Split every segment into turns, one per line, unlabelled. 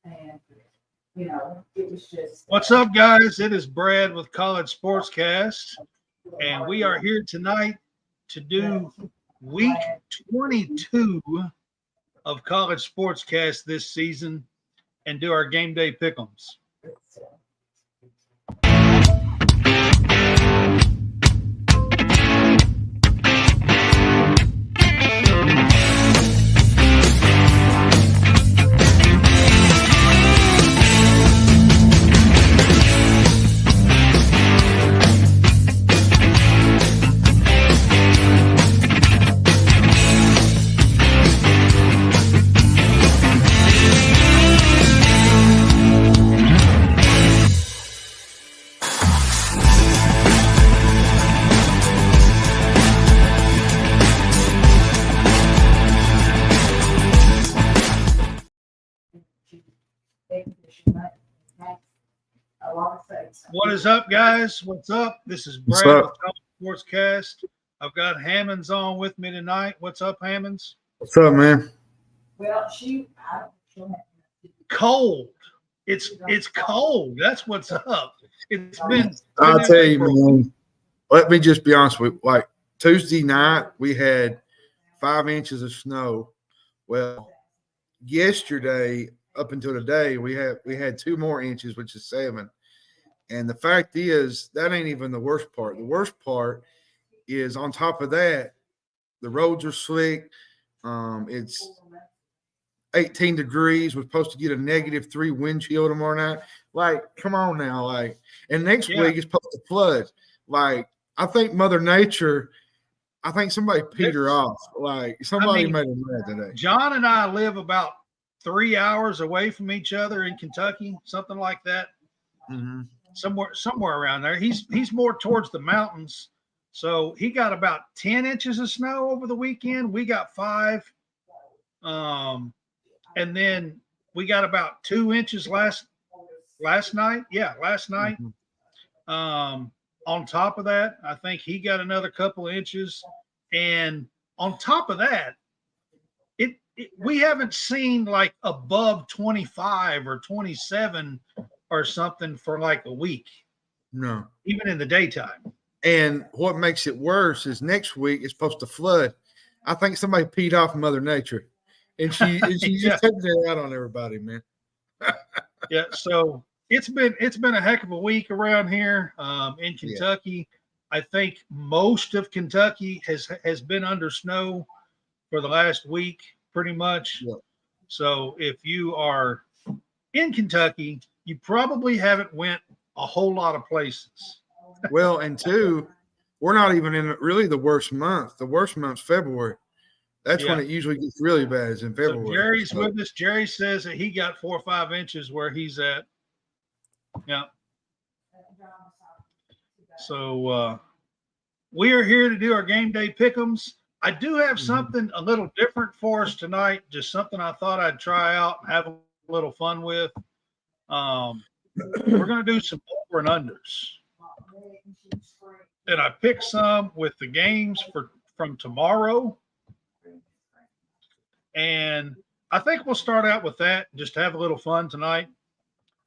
And, it was just.
What's up, guys? It is Brad with College Sportscast, and we are here tonight to do week 22 of College Sportscast this season and do our game day pick'ems. What is up, guys? What's up? This is Brad with College Sportscast. I've got Hammonds on with me tonight. What's up, Hammonds?
What's up, man?
Well,
Cold. It's cold. That's what's up. It's been.
I'll tell you, man. Let me just be honest with you. Like Tuesday night, we had 5 inches of snow. Well, yesterday up until today, we had 2 more inches, which is 7. And the fact is, that ain't even the worst part. The worst part is on top of that, the roads are slick. It's 18 degrees. We're supposed to get a -3 wind chill tomorrow night. Like, come on now. Like, and next week it's supposed to flood. Like, I think Mother Nature, I think somebody peed her off. Like, somebody made her mad today.
John and I live about 3 hours away from each other in Kentucky, something like that.
Mm-hmm.
Somewhere around there. He's more towards the mountains. So he got about 10 inches of snow over the weekend. We got 5. And then we got about 2 inches last night. Yeah, last night.
Mm-hmm.
On top of that, I think he got another couple of inches. And on top of that, we haven't seen like above 25 or 27 or something for like a week.
No.
Even in the daytime.
And what makes it worse is next week it's supposed to flood. I think somebody peed off Mother Nature. And she just taking it out on everybody, man.
Yeah, so it's been a heck of a week around here in Kentucky. Yeah. I think most of Kentucky has been under snow for the last week, pretty much. Yeah. So if you are in Kentucky, you probably haven't went a whole lot of places.
Well, and 2, we're not even in really the worst month. The worst month's February. That's when it usually gets really bad, is in February.
So Jerry's with us. Jerry says that he got 4 or 5 inches where he's at. Yeah. So we are here to do our game day pick'ems. I do have something a little different for us tonight, just something I thought I'd try out and have a little fun with. We're going to do some over and unders. And I picked some with the games from tomorrow. And I think we'll start out with that, just have a little fun tonight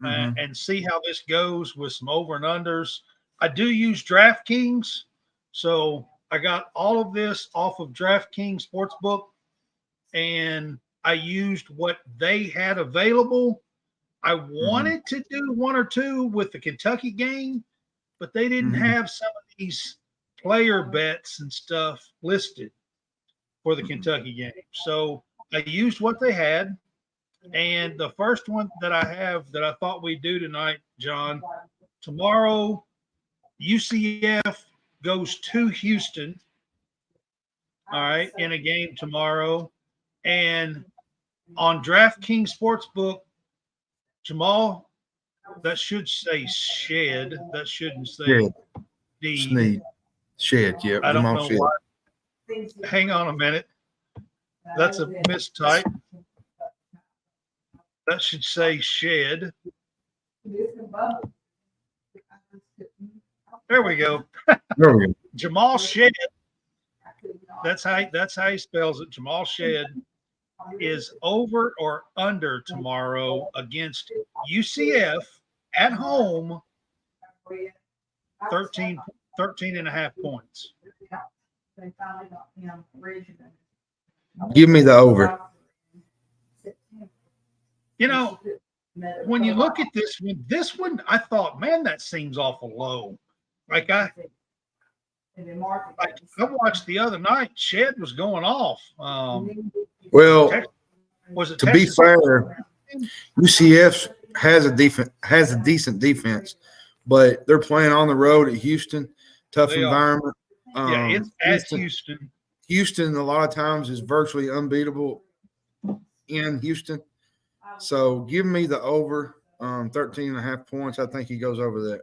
and see how this goes with some over and unders. I do use DraftKings, so I got all of this off of DraftKings Sportsbook, and I used what they had available. I wanted to do 1 or 2 with the Kentucky game, but they didn't have some of these player bets and stuff listed for the Kentucky game. So I used what they had. And the first one that I have that I thought we'd do tonight, John, tomorrow, UCF goes to Houston, all right, in a game tomorrow. And on DraftKings Sportsbook, Jamal, that should say Shed. That shouldn't say
Sneed. Shed, yeah.
I don't know why. Hang on a minute. That's a mistype. That should say Shed. There we go.
There we go.
Jamal Shed. That's how he spells it. Jamal Shed. is over or under tomorrow against UCF at home, 13 and a half points.
Give me the over.
You know, when you look at this one, I thought, man, that seems awful low. Like I watched the other night, Shed was going off.
Well,
was it
to
Texas?
be fair, UCF has a decent defense, but they're playing on the road at Houston, tough
They are.
environment.
Yeah, it's at Houston.
Houston a lot of times is virtually unbeatable in Houston. So give me the over 13 and a half points. I think he goes over that.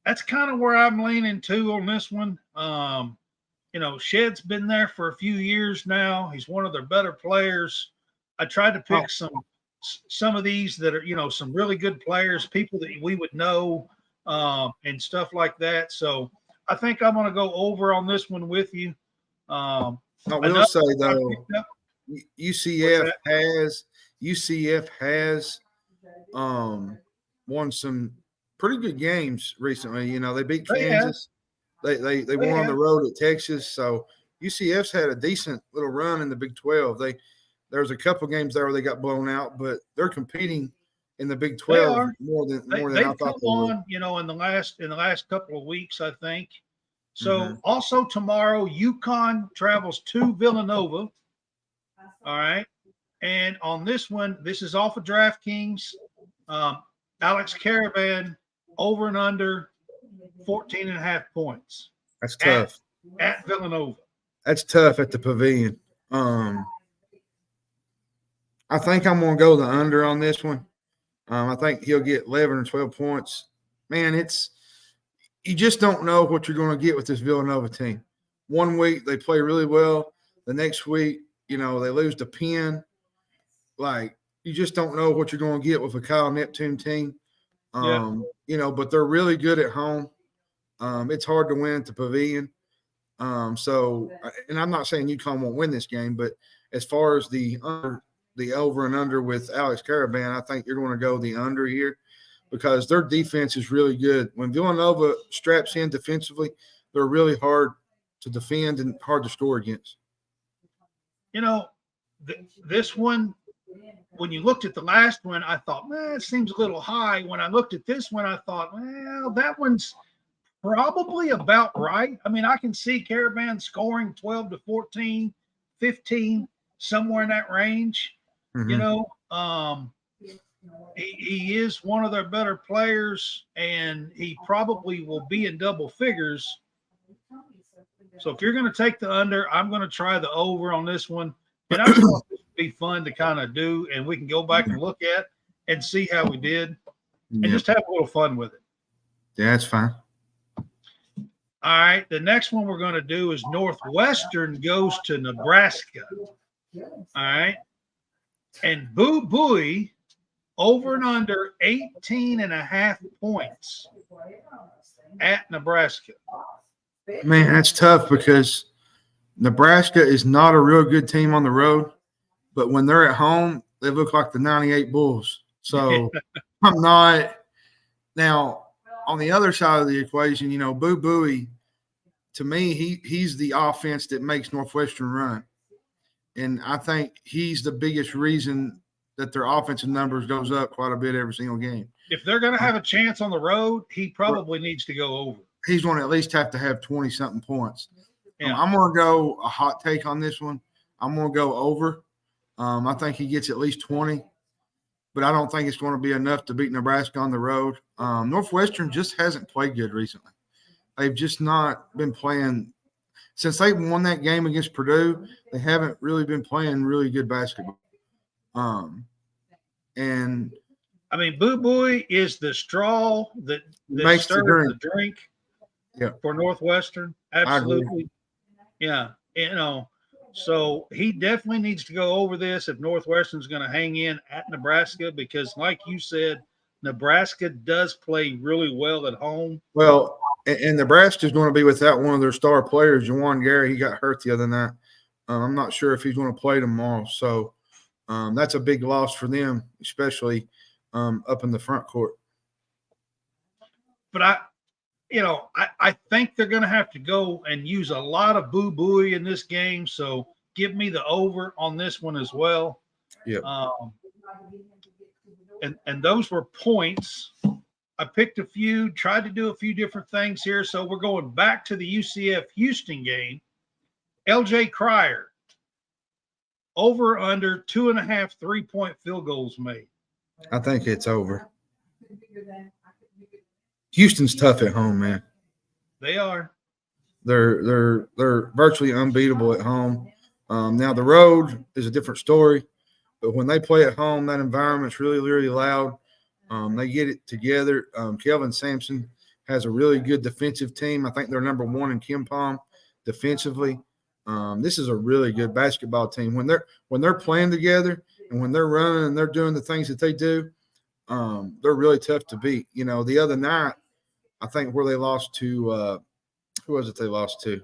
That's kind of where I'm leaning to on this one. You know, Shed's been there for a few years now. He's one of their better players. I tried to pick some of these that are, you know, some really good players, people that we would know and stuff like that. So I think I'm going to go over on this one with you.
I will say though, UCF has won some pretty good games recently. You know, they beat Kansas. They won on the road at Texas. So UCF's had a decent little run in the Big 12. There's a couple games there where they got blown out, but they're competing in the Big 12 more than I thought they would.
You know, in the last couple of weeks, I think. So also tomorrow, UConn travels to Villanova. All right. And on this one, this is off of DraftKings. Alex Caravan over and under 14 and a half points.
That's tough.
At Villanova.
That's tough at the Pavilion. I think I'm going to go the under on this one. I think he'll get 11 or 12 points. Man, you just don't know what you're going to get with this Villanova team. One week they play really well. The next week, you know, they lose to Penn. Like, you just don't know what you're going to get with a Kyle Neptune team. You know, but they're really good at home. It's hard to win at the Pavilion. So, and I'm not saying UConn won't win this game, but as far as the over and under with Alex Caravan, I think you're going to go the under here because their defense is really good. When Villanova straps in defensively, they're really hard to defend and hard to score against.
You know, this one, when you looked at the last one, I thought, man, it seems a little high. When I looked at this one, I thought, well, that one's probably about right. I mean, I can see Caravan scoring 12 to 14, 15, somewhere in that range. You know, he is one of their better players, and he probably will be in double figures. So if you're going to take the under, I'm going to try the over on this one. And I just thought this would be fun to kind of do, and we can go back and look at and see how we did and just have a little fun with it.
Yeah, that's fine.
All right. The next one we're going to do is Northwestern goes to Nebraska. All right. And Boo Booey over and under 18 and a half points at Nebraska.
Man, that's tough because Nebraska is not a real good team on the road, but when they're at home, they look like the 98 Bulls. So I'm not – now, on the other side of the equation, you know, Boo Booey, to me, he's the offense that makes Northwestern run. And I think he's the biggest reason that their offensive numbers goes up quite a bit every single game.
If they're going to have a chance on the road, he probably needs to go over.
He's going to at least have to have 20-something points.
Yeah.
I'm going to go a hot take on this one. I'm going to go over. I think he gets at least 20, but I don't think it's going to be enough to beat Nebraska on the road. Northwestern just hasn't played good recently. They've just not been playing – since they won that game against Purdue, they haven't really been playing really good basketball. And
I mean, Boo Booey is the straw that
makes
stirs the drink for Northwestern. Absolutely. Yeah. You know, so he definitely needs to go over this if Northwestern's going to hang in at Nebraska because, like you said, Nebraska does play really well at home.
Well, and Nebraska's going to be without one of their star players, Juwan Gary. He got hurt the other night. I'm not sure if he's going to play tomorrow. So that's a big loss for them, especially up in the front court.
But I think they're going to have to go and use a lot of boo-booey in this game. So give me the over on this one as well.
Yeah.
And those were points. I picked a few, tried to do a few different things here. So we're going back to the UCF Houston game. LJ Cryer, over under 2.5 3-point field goals made.
I think it's over. Houston's tough at home, man.
They are.
They're virtually unbeatable at home. Now the road is a different story, but when they play at home, that environment's really, really loud. They get it together. Kelvin Sampson has a really good defensive team. I think they're number 1 in KenPom defensively. This is a really good basketball team. When they're playing together and when they're running and they're doing the things that they do, they're really tough to beat. The other night, I think where they lost to who was it they lost to?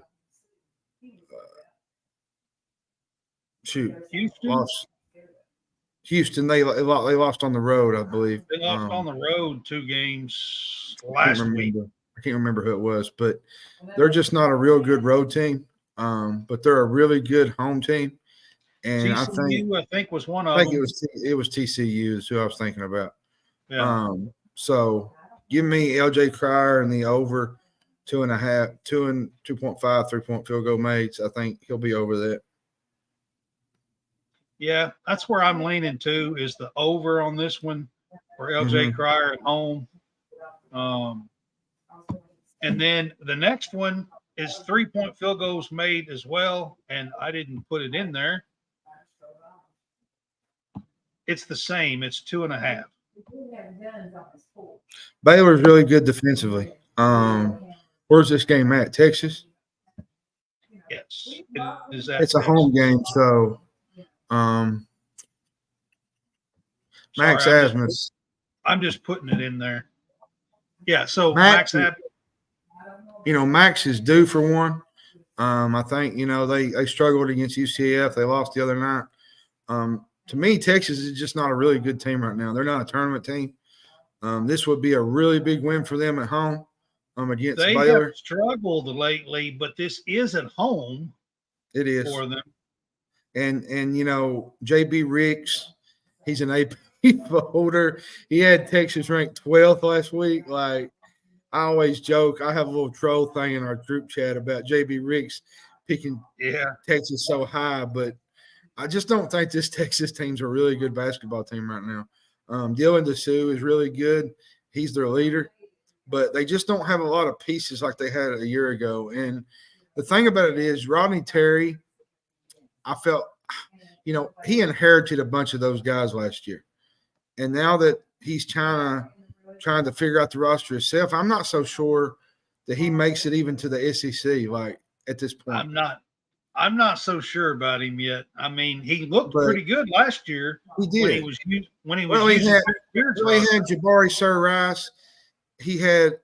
Houston. They lost on the road, I believe.
They lost on the road 2 games last week.
I can't remember who it was, but they're just not a real good road team. But they're a really good home team. And
TCU, I think was one of
them.
I think
it was TCU is who I was thinking about.
Yeah.
So give me LJ Cryer and the over 2.5, 2.5 3-point field goal made. I think he'll be over that.
Yeah, that's where I'm leaning to is the over on this one for LJ Cryer at home. And then the next one is 3-point field goals made as well, and I didn't put it in there. It's the same. It's 2.5.
Baylor's really good defensively. Where's this game at? Texas?
Yes.
It's a home game, so Max Asmus.
I'm just putting it in there. Yeah, so Max
Max is due for one. I think, they struggled against UCF. They lost the other night. To me, Texas is just not a really good team right now. They're not a tournament team. This would be a really big win for them at home against Baylor.
They have struggled lately, but this is at home.
It is
for them.
And JB Ricks, he's an AP holder. He had Texas ranked 12th last week. Like, I always joke, I have a little troll thing in our group chat about JB Ricks picking Texas so high, but I just don't think this Texas team's a really good basketball team right now. Dylan DeSue is really good. He's their leader, but they just don't have a lot of pieces like they had a year ago. And the thing about it is Rodney Terry, I felt, he inherited a bunch of those guys last year. And now that he's trying to figure out the roster himself, I'm not so sure that he makes it even to the SEC, like, at this point.
I'm not so sure about him yet. I mean, he looked pretty good last year.
He did.
When he
had Jabari Sir Rice. He had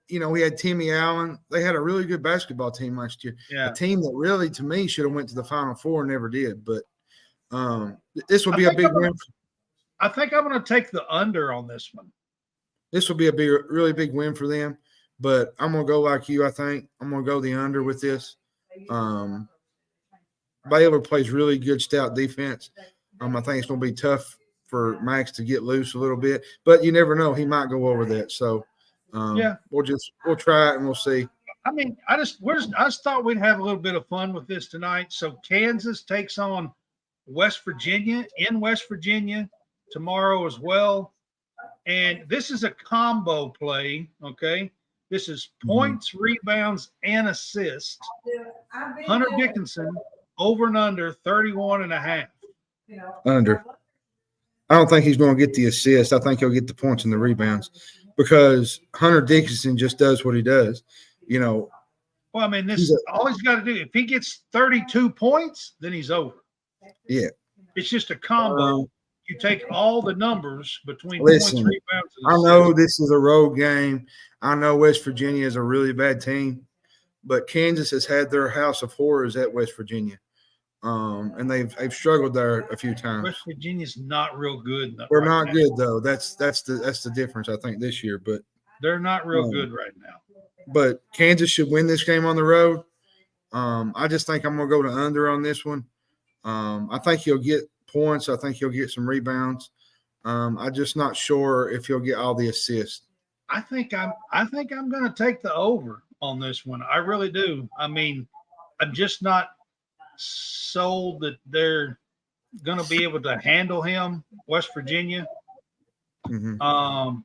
Timmy Allen. They had a really good basketball team last year.
Yeah.
A team that really, to me, should have went to the Final Four and never did. But this will be a big win.
I think I'm going to take the under on this one.
This will be a really big win for them. But I'm going to go like you, I think. I'm going to go the under with this. Baylor plays really good, stout defense. I think it's going to be tough for Max to get loose a little bit. But you never know. He might go over that. So, we'll try it and we'll see.
I mean, I just thought we'd have a little bit of fun with this tonight. So Kansas takes on West Virginia in West Virginia tomorrow as well. And this is a combo play, okay? This is points, rebounds, and assists. Hunter Dickinson, over and under 31.5.
Under. I don't think he's going to get the assist. I think he'll get the points and the rebounds because Hunter Dickinson just does what he does.
Well, I mean, this is all he's got to do. If he gets 32 points, then he's over.
Yeah.
It's just a combo. You take all the numbers between points, rebounds, and
I know this is a road game. I know West Virginia is a really bad team, but Kansas has had their house of horrors at West Virginia. and they've struggled there a few times.
West Virginia's not real good.
We're
right
not
now.
good though. That's the difference I think this year. But
They're not real good right now.
But Kansas should win this game on the road. I just think I'm going to go to under on this one. I think he'll get points. I think he'll get some rebounds. I'm just not sure if he'll get all the assists.
I think I'm going to take the over on this one. I really do. I mean, I'm just not sold that they're going to be able to handle him, West Virginia.
Mm-hmm.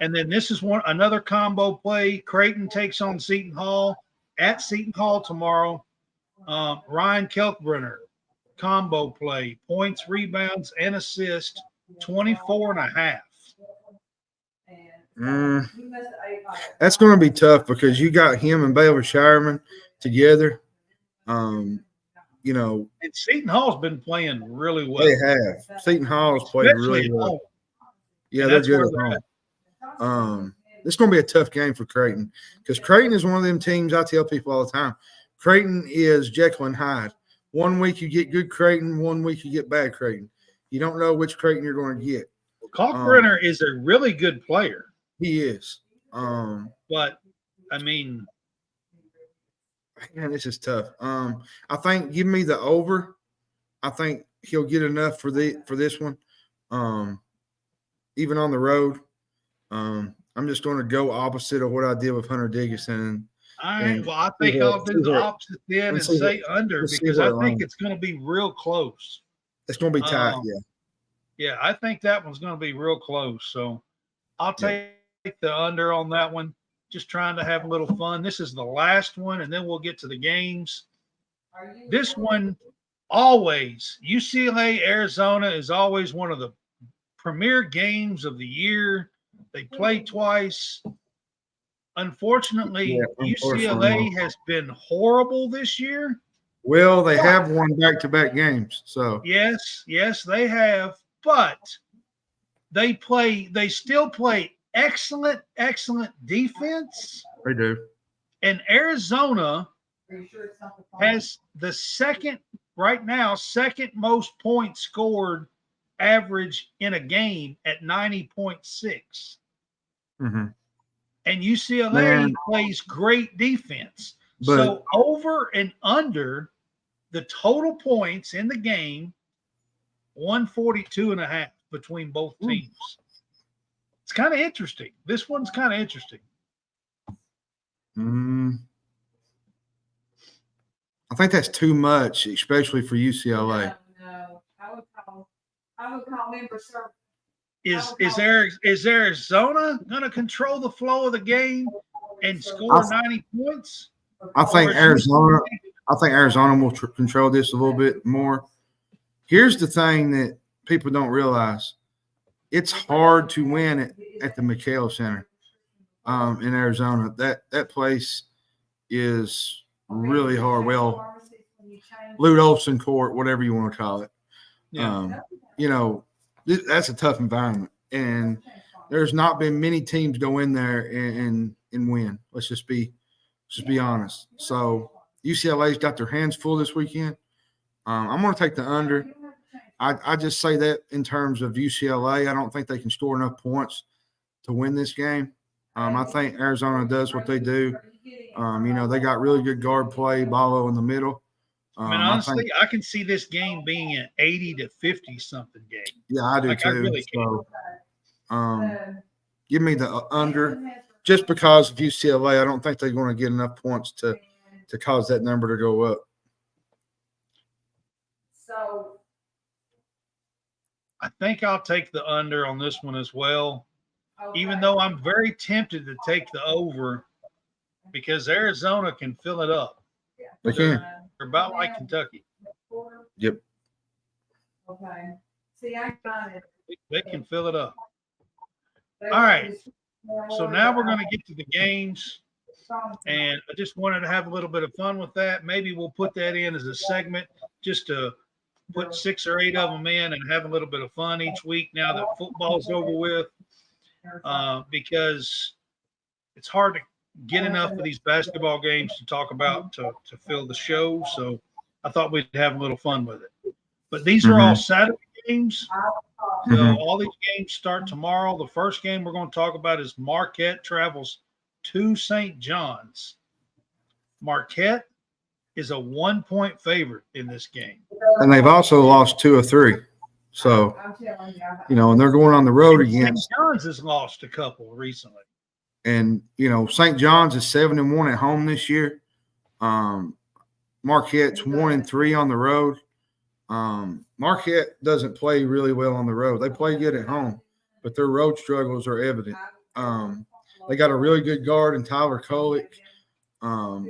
And then this is another combo play. Creighton takes on Seton Hall at Seton Hall tomorrow. Ryan Kelkbrenner, combo play, points, rebounds, and assist, 24.5.
That's going to be tough because you got him and Baylor Shireman together. You know,
and Seton Hall's been playing really well.
They have. Seton Hall's played really well. Yeah, they're good at home. It's going to be a tough game for Creighton because Creighton is one of them teams I tell people all the time. Creighton is Jekyll and Hyde. One week you get good Creighton, one week you get bad Creighton. You don't know which Creighton you're going to get.
Kalkbrenner is a really good player.
He is.
But, I mean –
man, this is tough. I think give me the over. I think he'll get enough for this one. Even on the road. I'm just going to go opposite of what I did with Hunter Dickinson.
All right. Well, I think I'll do the opposite then and say under because I think it's going to be real close.
It's going to be tight, yeah.
Yeah, I think that one's going to be real close. So I'll take the under on that one. Just trying to have a little fun. This is the last one, and then we'll get to the games. This one, always, UCLA, Arizona is always one of the premier games of the year. They play twice. Unfortunately, UCLA has been horrible this year.
Well, they have won back-to-back games. So
yes, they have. But they still play excellent defense.
They do.
And Arizona has the second most points scored average in a game at 90.6.
Mm-hmm.
And UCLA plays great defense. So over and under the total points in the game, 142.5 between both teams. It's kind of interesting. This one's kind of interesting.
I think that's too much, especially for UCLA.
No. I would call him for sure.
Is Arizona going to control the flow of the game and score 90 points?
I think Arizona will control this a little bit more. Here's the thing that people don't realize. It's hard to win at the McHale Center in Arizona. That place is really hard. Well, Lute Olson Court, whatever you want to call it.
Yeah.
That's a tough environment. And there's not been many teams go in there and win. Let's just be honest. So UCLA's got their hands full this weekend. I'm going to take the under. I just say that in terms of UCLA. I don't think they can score enough points to win this game. I think Arizona does what they do. They got really good guard play, Ballo in the middle.
Honestly, I can see this game being an 80-50 something game.
Yeah, I do too.
I really
Give me the under. Just because of UCLA, I don't think they're going to get enough points to cause that number to go up.
So
I think I'll take the under on this one as well, even though I'm very tempted to take the over because Arizona can fill it up.
They can.
They're about like Kentucky.
Yep.
Okay. See, I got it.
They can fill it up. All right. So now we're going to get to the games. And I just wanted to have a little bit of fun with that. Maybe we'll put that in as a segment just to put 6 or 8 of them in and have a little bit of fun each week now that football's over with, because it's hard to get enough of these basketball games to talk about to fill the show. So I thought we'd have a little fun with it. But these are all Saturday games. So all these games start tomorrow. The first game we're going to talk about is Marquette travels to St. John's. Marquette is a 1-point favorite in this game.
And they've also lost 2 of 3. So, and they're going on the road against.
St. John's has lost a couple recently.
And, St. John's is 7-1 at home this year. Marquette's 1-3 on the road. Marquette doesn't play really well on the road. They play good at home, but their road struggles are evident. They got a really good guard in Tyler Kolick.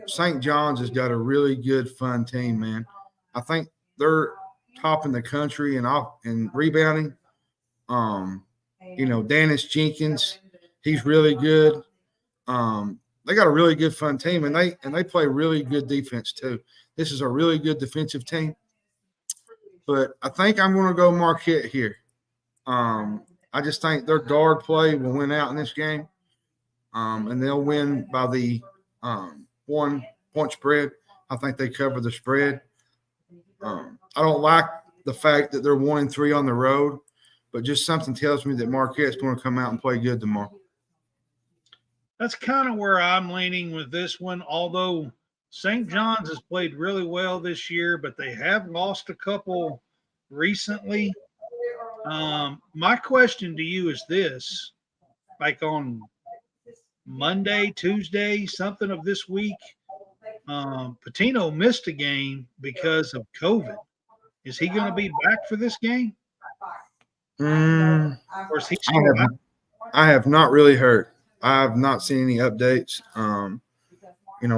St. John's has got a really good, fun team, man. I think they're top in the country in rebounding. Dennis Jenkins, he's really good. They got a really good, fun team, and they play really good defense too. This is a really good defensive team. But I think I'm going to go Marquette here. I just think their guard play will win out in this game, and they'll win by the 1-point spread. I think they cover the spread. I don't like the fact that they're 1-3 on the road, but just something tells me that Marquette's going to come out and play good tomorrow.
That's kind of where I'm leaning with this one, although St. John's has played really well this year, but they have lost a couple recently. My question to you is this, like on Monday, Tuesday, something of this week, Patino missed a game because of COVID. Is he going to be back for this game? Or is he
I have not really heard. I have not seen any updates.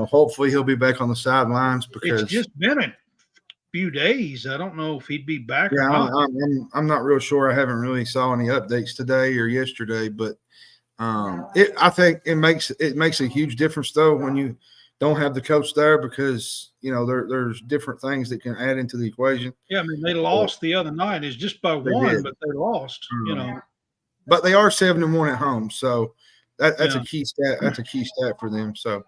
Hopefully he'll be back on the sidelines because
it's just been a few days. I don't know if he'd be back.
Yeah,
or not.
I'm not real sure. I haven't really saw any updates today or yesterday, but I think it makes a huge difference though when you don't have the coach there because there's different things that can add into the equation.
Yeah, I mean they lost the other night. It's just by one, but they lost.
But they are 7-1 at home, so that's a key stat. That's a key stat for them. So.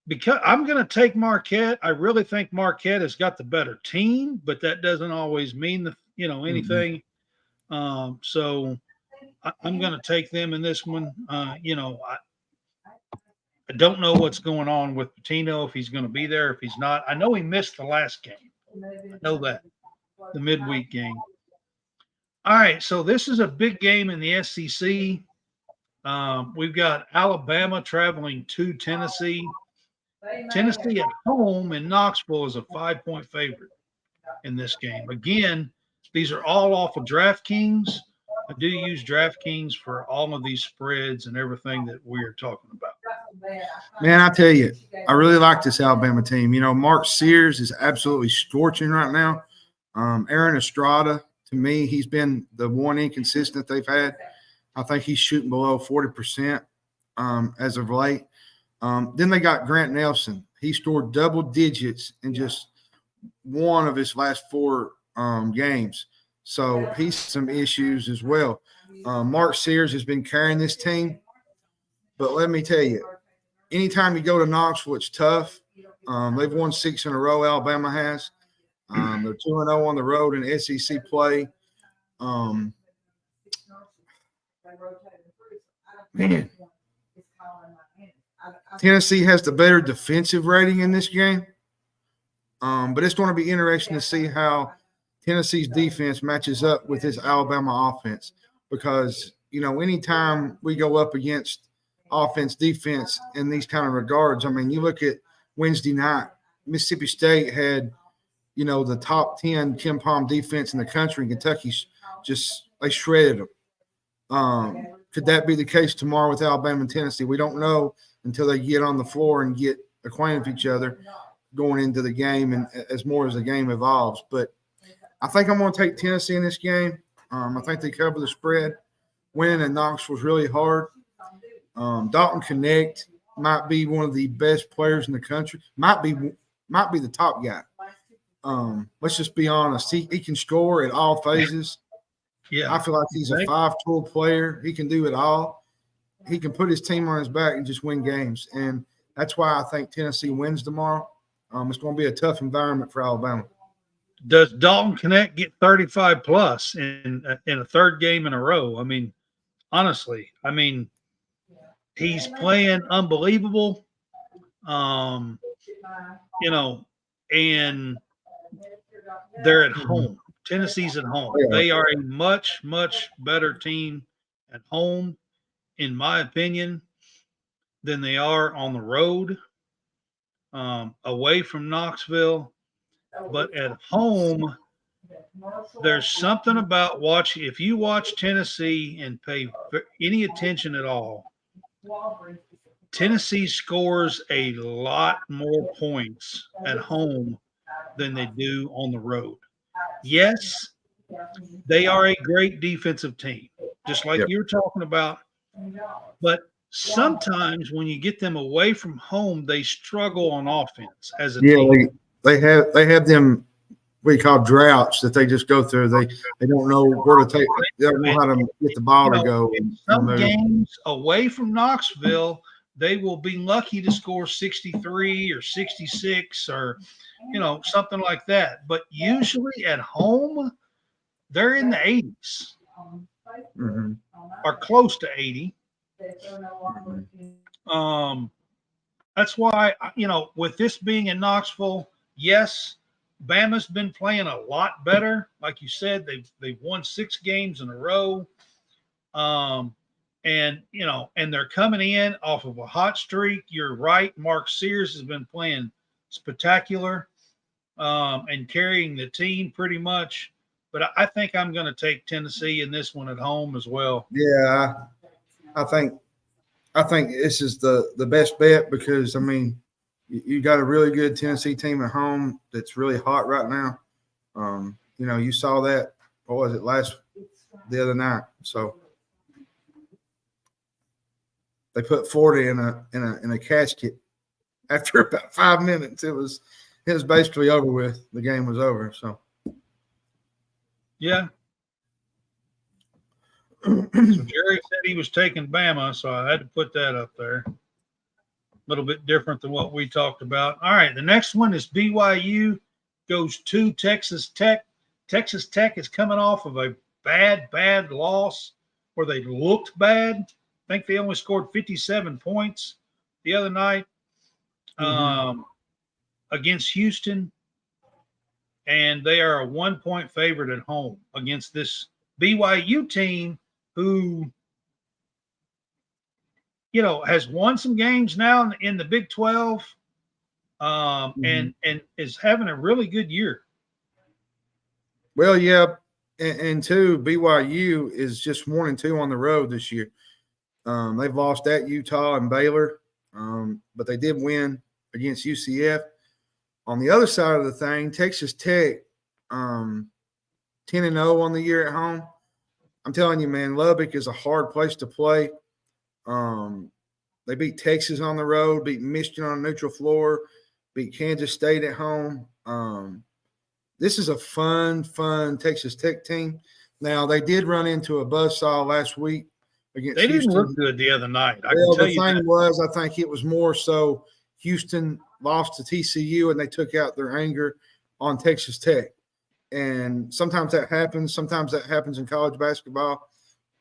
Because I'm going to take Marquette. I really think Marquette has got the better team, but that doesn't always mean anything. So I'm going to take them in this one. I don't know what's going on with Patino, if he's going to be there, if he's not. I know he missed the last game. I know that, the midweek game. All right, so this is a big game in the SEC. We've got Alabama traveling to Tennessee. Tennessee at home in Knoxville is a 5-point favorite in this game. Again, these are all off of DraftKings. I do use DraftKings for all of these spreads and everything that we're talking about.
Man, I tell you, I really like this Alabama team. Mark Sears is absolutely scorching right now. Aaron Estrada, to me, he's been the one inconsistent they've had. I think he's shooting below 40% as of late. Then they got Grant Nelson. He scored double digits in just one of his last 4 games. So he's some issues as well. Mark Sears has been carrying this team. But let me tell you, anytime you go to Knoxville, it's tough. They've won 6 in a row, Alabama has. They're 2-0 on the road in SEC play. Man. Tennessee has the better defensive rating in this game. But it's going to be interesting to see how Tennessee's defense matches up with this Alabama offense because, anytime we go up against offense, defense in these kind of regards, I mean, you look at Wednesday night, Mississippi State had, the top 10 Ken Palm defense in the country, and Kentucky's they shredded them. Could that be the case tomorrow with Alabama and Tennessee? We don't know until they get on the floor and get acquainted with each other going into the game and as more as the game evolves. But I think I'm going to take Tennessee in this game. I think they cover the spread. Winning in Knoxville was really hard. Dalton Connect might be one of the best players in the country. Might be the top guy. Let's just be honest. He can score at all phases. Yeah, I feel like he's a 5-tool player. He can do it all. He can put his team on his back and just win games. And that's why I think Tennessee wins tomorrow. It's going to be a tough environment for Alabama.
Does Dalton Connect get 35 plus in a third game in a row? I mean, honestly, he's playing unbelievable. You know, and they're at home. Tennessee's at home.
Yeah.
They are a much, much better team at home, in my opinion, than they are on the road, away from Knoxville. But at home, there's something about watching. If you watch Tennessee and pay any attention at all, Tennessee scores a lot more points at home than they do on the road. Yes, they are a great defensive team, just like
Yep.
you're talking about. But sometimes when you get them away from home, they struggle on offense as a team.
They have them what you call droughts that they just go through. They don't know where to take. They don't know how to get the ball to go.
In some games away from Knoxville, they will be lucky to score 63 or 66 or something like that. But usually at home, they're in the 80s or close to 80. That's why, with this being in Knoxville, yes, Bama's been playing a lot better. Like you said, they've won 6 games in a row. And they're coming in off of a hot streak. You're right. Mark Sears has been playing spectacular and carrying the team pretty much. But I think I'm going to take Tennessee in this one at home as well.
Yeah, I think this is the best bet because, you got a really good Tennessee team at home that's really hot right now. You saw that, what was it, the other night. So they put 40 in a casket. After about 5 minutes, it was basically over with. The game was over. So
yeah. So Jerry said he was taking Bama, so I had to put that up there. A little bit different than what we talked about. All right, the next one is BYU goes to Texas Tech. Texas Tech is coming off of a bad loss where they looked bad. I think they only scored 57 points the other night against Houston, and they are a 1-point favorite at home against this BYU team who has won some games now in the Big 12 and is having a really good year.
Well, yeah, and two, BYU is just 1-2 on the road this year. They've lost at Utah and Baylor, but they did win against UCF. On the other side of the thing, Texas Tech, 10-0 on the year at home. I'm telling you, man, Lubbock is a hard place to play. They beat Texas on the road, beat Michigan on a neutral floor, beat Kansas State at home. This is a fun Texas Tech team. Now, they did run into a buzzsaw last week against Houston. They didn't
look good the other night.
I think it was more so Houston lost to TCU and they took out their anger on Texas Tech. And sometimes that happens. Sometimes that happens in college basketball.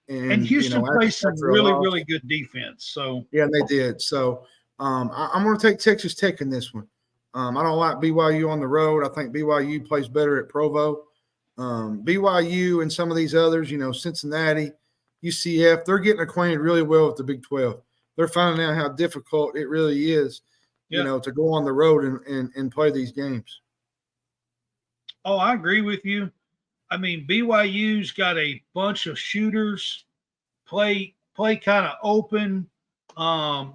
And Houston plays some really good defense. So
yeah, they did. So I'm going to take Texas Tech in this one. I don't like BYU on the road. I think BYU plays better at Provo. BYU and some of these others, Cincinnati, UCF, they're getting acquainted really well with the Big 12. They're finding out how difficult it really is, to go on the road and play these games.
Oh, I agree with you. BYU's got a bunch of shooters, play kind of open.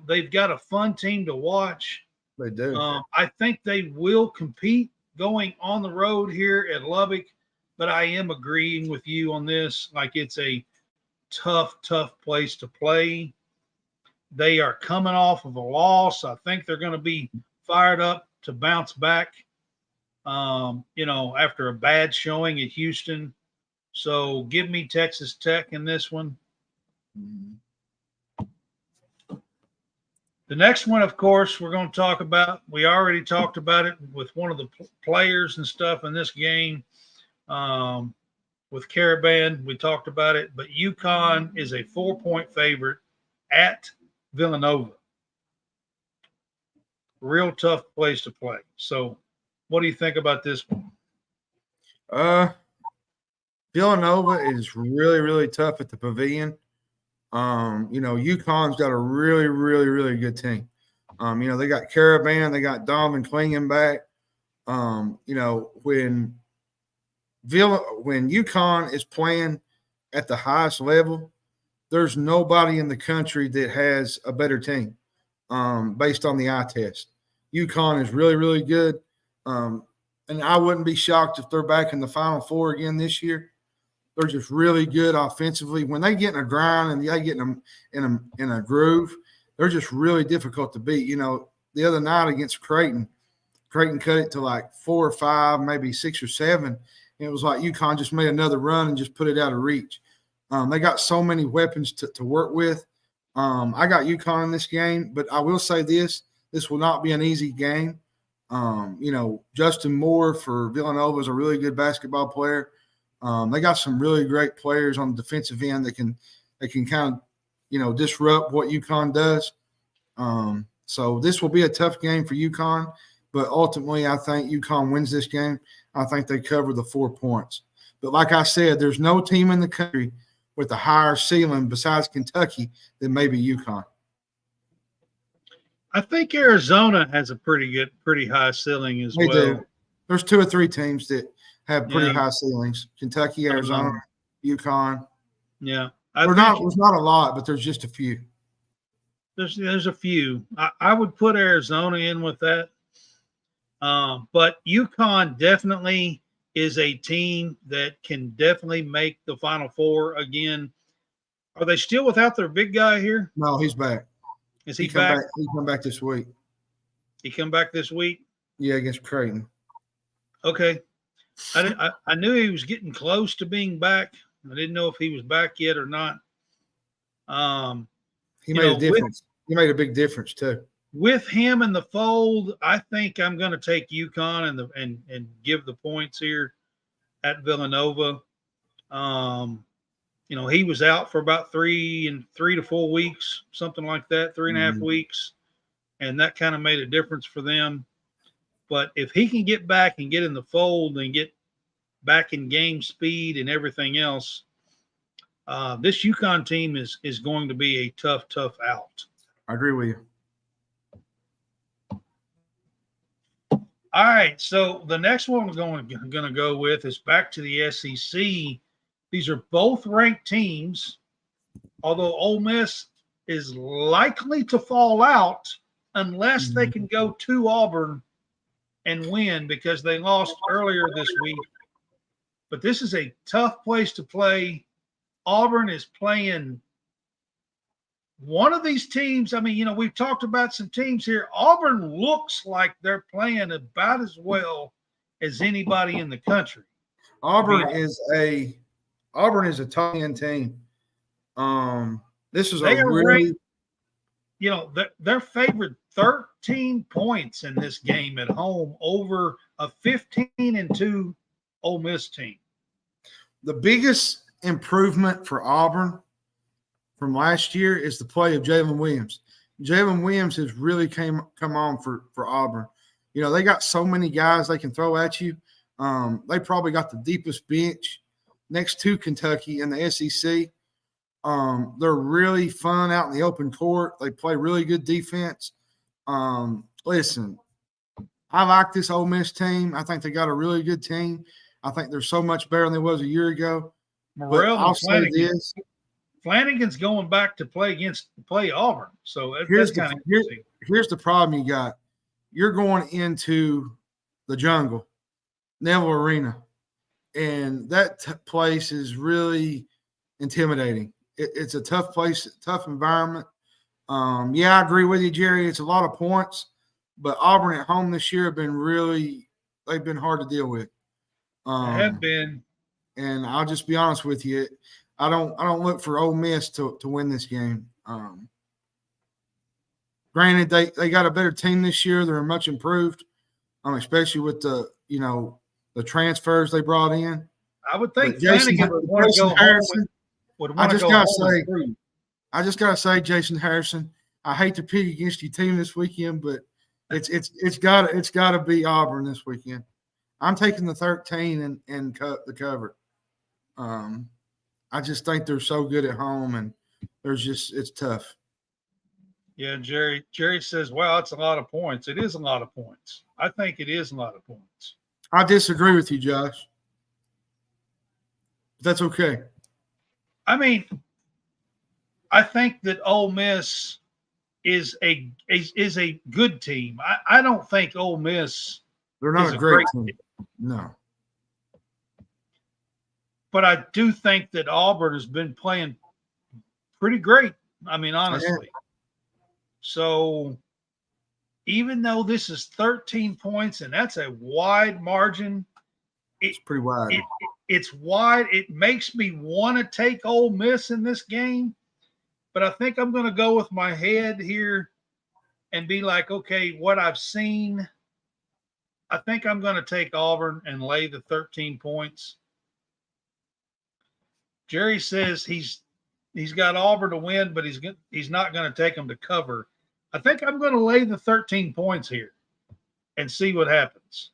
They've got a fun team to watch.
They do.
I think they will compete going on the road here at Lubbock, but I am agreeing with you on this. Like, it's a tough place to play. They are coming off of a loss. I think they're going to be fired up to bounce back, after a bad showing at Houston. So give me Texas Tech in this one. The next one, of course, we're going to talk about. We already talked about it with one of the players and stuff in this game. With Caravan, we talked about it, but UConn is a 4-point favorite at Villanova. Real tough place to play. So, what do you think about this one?
Villanova is really, really tough at the Pavilion. UConn's got a really, really, really good team. They got Caravan, they got Donovan Klingen back. When UConn is playing at the highest level, there's nobody in the country that has a better team based on the eye test. UConn is really, really good. And I wouldn't be shocked if they're back in the Final Four again this year. They're just really good offensively. When they get in a grind and they get in a groove, they're just really difficult to beat. The other night against Creighton cut it to like 4 or 5, maybe 6 or 7. And it was like UConn just made another run and just put it out of reach. They got so many weapons to work with. I got UConn in this game, but I will say this will not be an easy game. Justin Moore for Villanova is a really good basketball player. They got some really great players on the defensive end that can kind of, disrupt what UConn does. So this will be a tough game for UConn, but ultimately I think UConn wins this game. I think they cover the 4 points. But like I said, there's no team in the country with a higher ceiling besides Kentucky than maybe UConn.
I think Arizona has a pretty high ceiling as
They
well.
do. There's 2 or 3 teams that have pretty high ceilings. Kentucky, Arizona, UConn.
Yeah.
There's not a lot, but there's just a few.
There's a few. I would put Arizona in with that. But UConn definitely is a team that can definitely make the Final Four again. Are they still without their big guy here?
No, he's back.
Is he back?
He come back this week.
He come back this week?
Yeah, against Creighton.
Okay. I knew he was getting close to being back. I didn't know if he was back yet or not.
He made a difference. He made a big difference too.
With him in the fold, I think I'm going to take UConn and give the points here at Villanova. He was out for about 3 to 4 weeks, something like that, 3.5 weeks, and that kind of made a difference for them. But if he can get back and get in the fold and get back in game speed and everything else, this UConn team is going to be a tough out.
I agree with you.
All right, so the next one we're going to go with is back to the SEC. These are both ranked teams, although Ole Miss is likely to fall out unless they can go to Auburn and win because they lost earlier this week. But this is a tough place to play. Auburn is playing one of these teams. I mean, we've talked about some teams here. Auburn looks like they're playing about as well as anybody in the country.
Auburn is a top 10 team. This is really,
they're favored 13 points in this game at home over a 15-2 Ole Miss team.
The biggest improvement for Auburn from last year is the play of Jalen Williams. Jalen Williams has really come on for Auburn. They got so many guys they can throw at you. They probably got the deepest bench next to Kentucky in the SEC. They're really fun out in the open court. They play really good defense. Listen, I like this Ole Miss team. I think they got a really good team. I think they're so much better than they was a year ago.
Morrell
I'll say this.
Flanagan's going back to play Auburn. So that's kind of interesting.
Here's the problem you got. You're going into the jungle, Neville Arena, and that place is really intimidating. It's a tough place, tough environment. I agree with you, Jerry. It's a lot of points, but Auburn at home this year they've been hard to deal with.
Have been.
And I'll just be honest with you. I don't look for Ole Miss to win this game. Granted, they got a better team this year. They're much improved, especially with the transfers they brought in.
I would think
But
Flanagan would want to go
Harrison,
home.
I just gotta say, Jason Harrison, I hate to pick against your team this weekend, but it's gotta be Auburn this weekend. I'm taking the 13 and cut the cover. I just think they're so good at home, and it's tough.
Yeah, Jerry says, "Wow, it's a lot of points." It is a lot of points. I think it is a lot of points.
I disagree with you, Josh. That's okay.
I mean, I think that Ole Miss is a good team. I don't think Ole Miss.
They're not a great team. No.
But I do think that Auburn has been playing pretty great. I mean, honestly. Yeah. So even though this is 13 points and that's a wide margin,
it's pretty wide.
It's wide. It makes me want to take Ole Miss in this game. But I think I'm going to go with my head here and be like, okay, what I've seen, I think I'm going to take Auburn and lay the 13 points. Jerry says he's got Auburn to win, but he's not going to take them to cover. I think I'm going to lay the 13 points here and see what happens.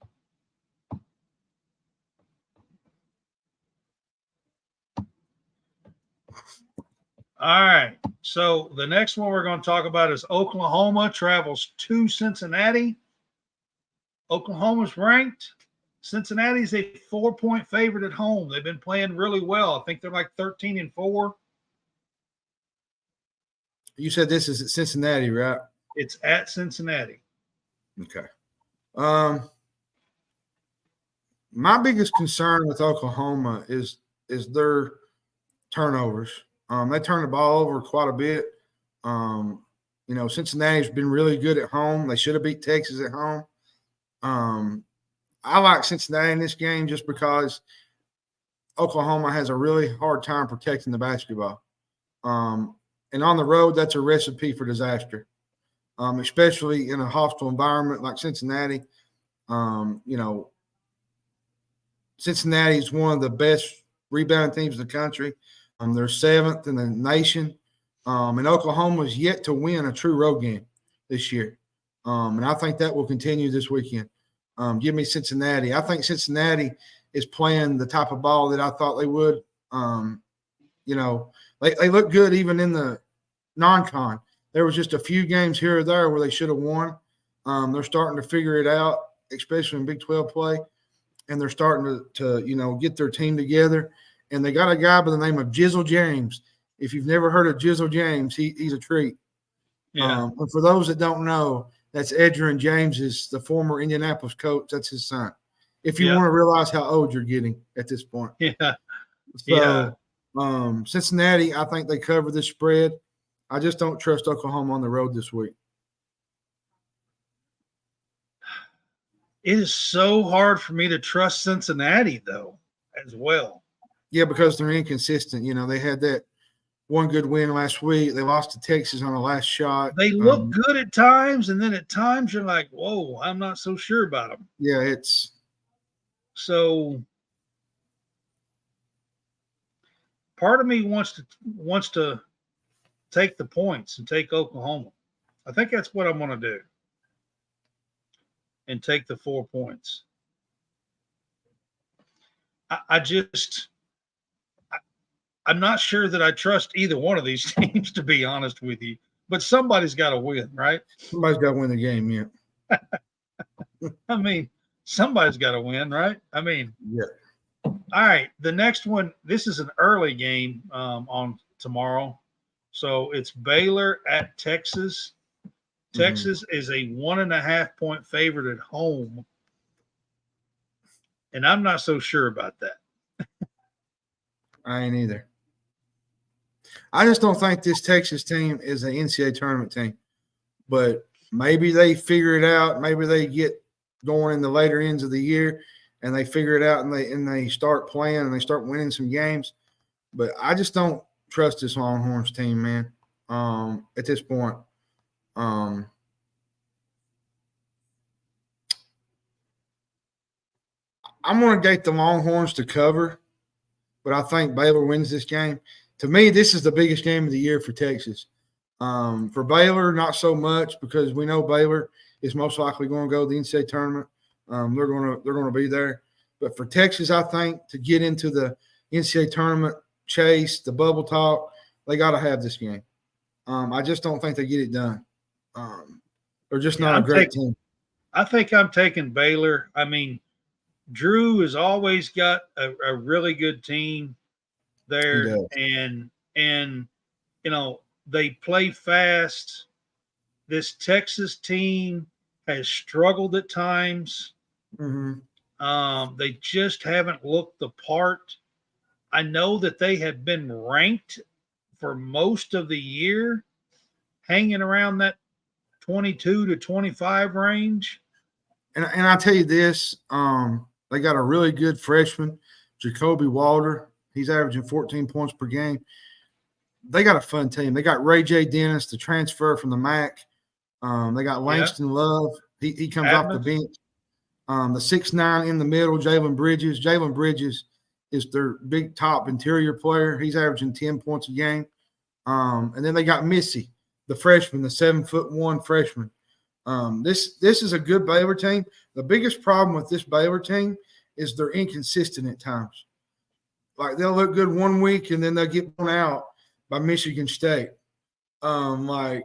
All right. So the next one we're going to talk about is Oklahoma travels to Cincinnati. Oklahoma's ranked. Cincinnati's a 4-point favorite at home. They've been playing really well. I think they're like 13-4.
You said this is at Cincinnati, right?
It's at Cincinnati.
Okay. My biggest concern with Oklahoma is their turnovers. They turn the ball over quite a bit. Cincinnati's been really good at home. They should have beat Texas at home. I like Cincinnati in this game just because Oklahoma has a really hard time protecting the basketball. And on the road, that's a recipe for disaster, especially in a hostile environment like Cincinnati. Cincinnati is one of the best rebounding teams in the country. They're 7th in the nation. And Oklahoma is yet to win a true road game this year. And I think that will continue this weekend. Give me Cincinnati. I think Cincinnati is playing the type of ball that I thought they would. They look good even in the non-con. There was just a few games here or there where they should have won. They're starting to figure it out, especially in Big 12 play, and they're starting to get their team together. And they got a guy by the name of Jizzle James. If you've never heard of Jizzle James, he's a treat.
Yeah.
And for those that don't know, that's Edgerrin James, is the former Indianapolis coach. That's his son. If you want to realize how old you're getting at this point.
Yeah.
So, Cincinnati, I think they cover this spread. I just don't trust Oklahoma on the road this week.
It is so hard for me to trust Cincinnati, though, as well.
Yeah, because they're inconsistent. They had that one good win last week. They lost to Texas on the last shot.
They look good at times, and then at times you're like, whoa, I'm not so sure about them.
Yeah, it's –
so part of me wants to take the points and take Oklahoma. I think that's what I'm going to do, and take the 4 points. I'm not sure that I trust either one of these teams, to be honest with you. But somebody's got to win, right?
Somebody's got to win the game, yeah.
I mean, somebody's got to win, right? I mean,
yeah.
All right, the next one, this is an early game on tomorrow. So it's Baylor at Texas. Texas is a 1.5-point favorite at home. And I'm not so sure about that.
I ain't either. I just don't think this Texas team is an NCAA tournament team. But maybe they figure it out. Maybe they get going in the later ends of the year and they figure it out and they start playing and they start winning some games. But I just don't trust this Longhorns team, man, at this point. I'm going to get the Longhorns to cover, but I think Baylor wins this game. To me, this is the biggest game of the year for Texas. For Baylor, not so much because we know Baylor is most likely going to go to the NCAA tournament. They're going to be there. But for Texas, I think to get into the NCAA tournament chase, the bubble talk, they got to have this game. I just don't think they get it done. They're just not a great team.
I think I'm taking Baylor. I mean, Drew has always got a really good team there, and you know, they play fast. This Texas team has struggled at times.
Mm-hmm.
They just haven't looked the part. I know that they have been ranked for most of the year, hanging around that 22 to 25 range.
And I tell you this, they got a really good freshman, Jacoby Walter. He's averaging 14 points per game. They got a fun team. They got Ray J. Dennis, the transfer from the MAC. They got Langston Love. He comes off the bench. The 6'9" in the middle, Jalen Bridges. Jalen Bridges is their big top interior player. He's averaging 10 points a game. And then they got Missy, the freshman, the 7'1" freshman. This is a good Baylor team. The biggest problem with this Baylor team is they're inconsistent at times. Like they'll look good one week and then they'll get blown out by Michigan State. It's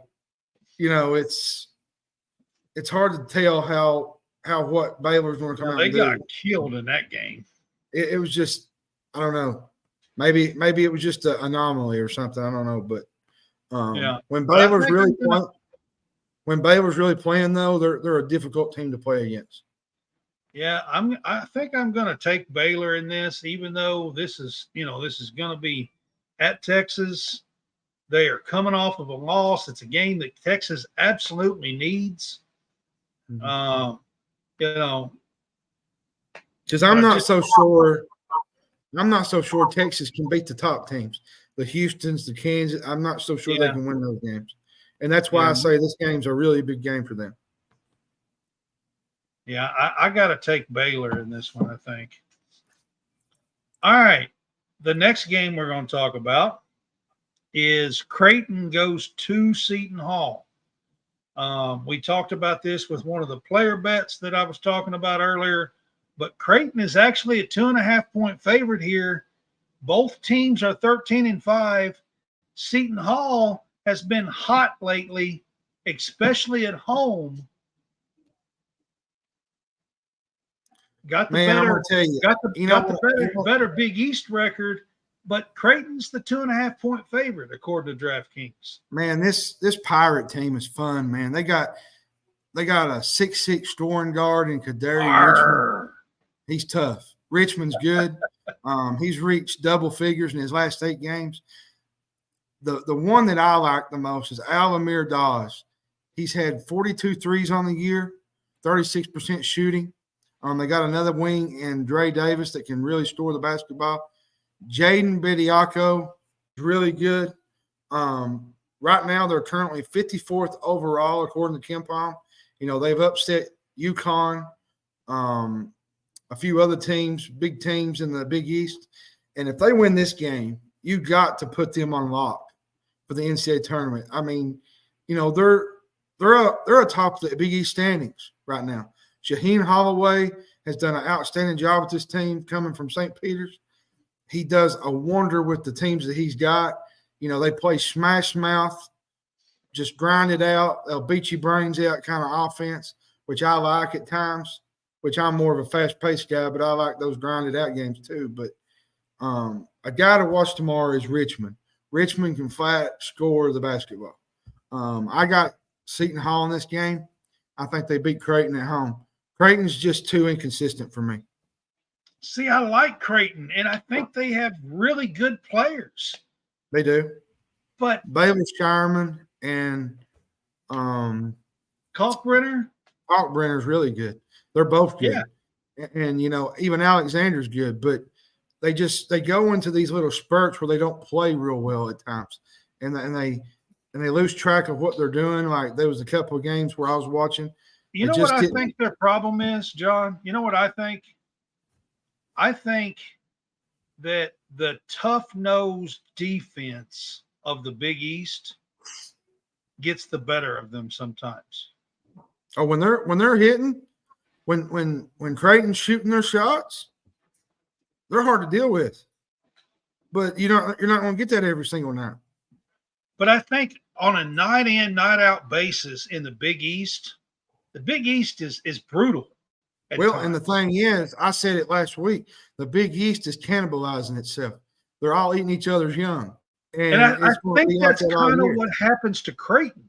hard to tell how what Baylor's going to come out.
They
and do.
got killed in that game.
It was just, I don't know. Maybe it was just an anomaly or something. I don't know, but when Baylor's really playing though, they're a difficult team to play against.
Yeah, I think I'm going to take Baylor in this, even though this is going to be at Texas. They are coming off of a loss. It's a game that Texas absolutely needs.
Mm-hmm.
Because
I'm not so sure Texas can beat the top teams, the Houstons, the Kansas. I'm not so sure they can win those games, and that's why I say this game's a really big game for them.
Yeah, I got to take Baylor in this one, I think. All right. The next game we're going to talk about is Creighton goes to Seton Hall. We talked about this with one of the player bets that I was talking about earlier, but Creighton is actually a 2.5-point favorite here. Both teams are 13-5. Seton Hall has been hot lately, especially at home. Got the better Big East record, but Creighton's the 2.5-point favorite according to DraftKings.
Man, this Pirate team is fun, man. They got a 6'6" scoring guard in Kadarius Richmond. He's tough. Richmond's good. He's reached double figures in his last 8 games. The one that I like the most is Al-Amir Dawes. He's had 42 threes on the year, 36% shooting. They got another wing in Dre Davis that can really score the basketball. Jaden Bediako is really good. Right now, they're currently 54th overall, according to KenPom. They've upset UConn, a few other teams, big teams in the Big East. And if they win this game, you got to put them on lock for the NCAA tournament. I mean, they're atop the Big East standings right now. Shaheen Holloway has done an outstanding job with this team coming from St. Peter's. He does a wonder with the teams that he's got. They play smash mouth, just grind it out. They'll beat your brains out kind of offense, which I like at times, which I'm more of a fast-paced guy, but I like those grinded out games too. But a guy to watch tomorrow is Richmond. Richmond can flat score the basketball. I got Seton Hall in this game. I think they beat Creighton at home. Creighton's just too inconsistent for me.
See, I like Creighton, and I think they have really good players.
They do.
But
Baylor Shireman and
Kalkbrenner?
Kalkbrenner's really good. They're both good. Yeah. And even Alexander's good, but they go into these little spurts where they don't play real well at times. And they and they lose track of what they're doing. Like there was a couple of games where I was watching.
You know what I think their problem is, John? You know what I think? I think that the tough-nosed defense of the Big East gets the better of them sometimes.
Oh, when they're hitting, when Creighton's shooting their shots, they're hard to deal with. But you're not going to get that every single night.
But I think on a night in, night out basis in the Big East is brutal.
Well, and the thing is, I said it last week, the Big East is cannibalizing itself. They're all eating each other's young.
And I think that's kind of what happens to Creighton.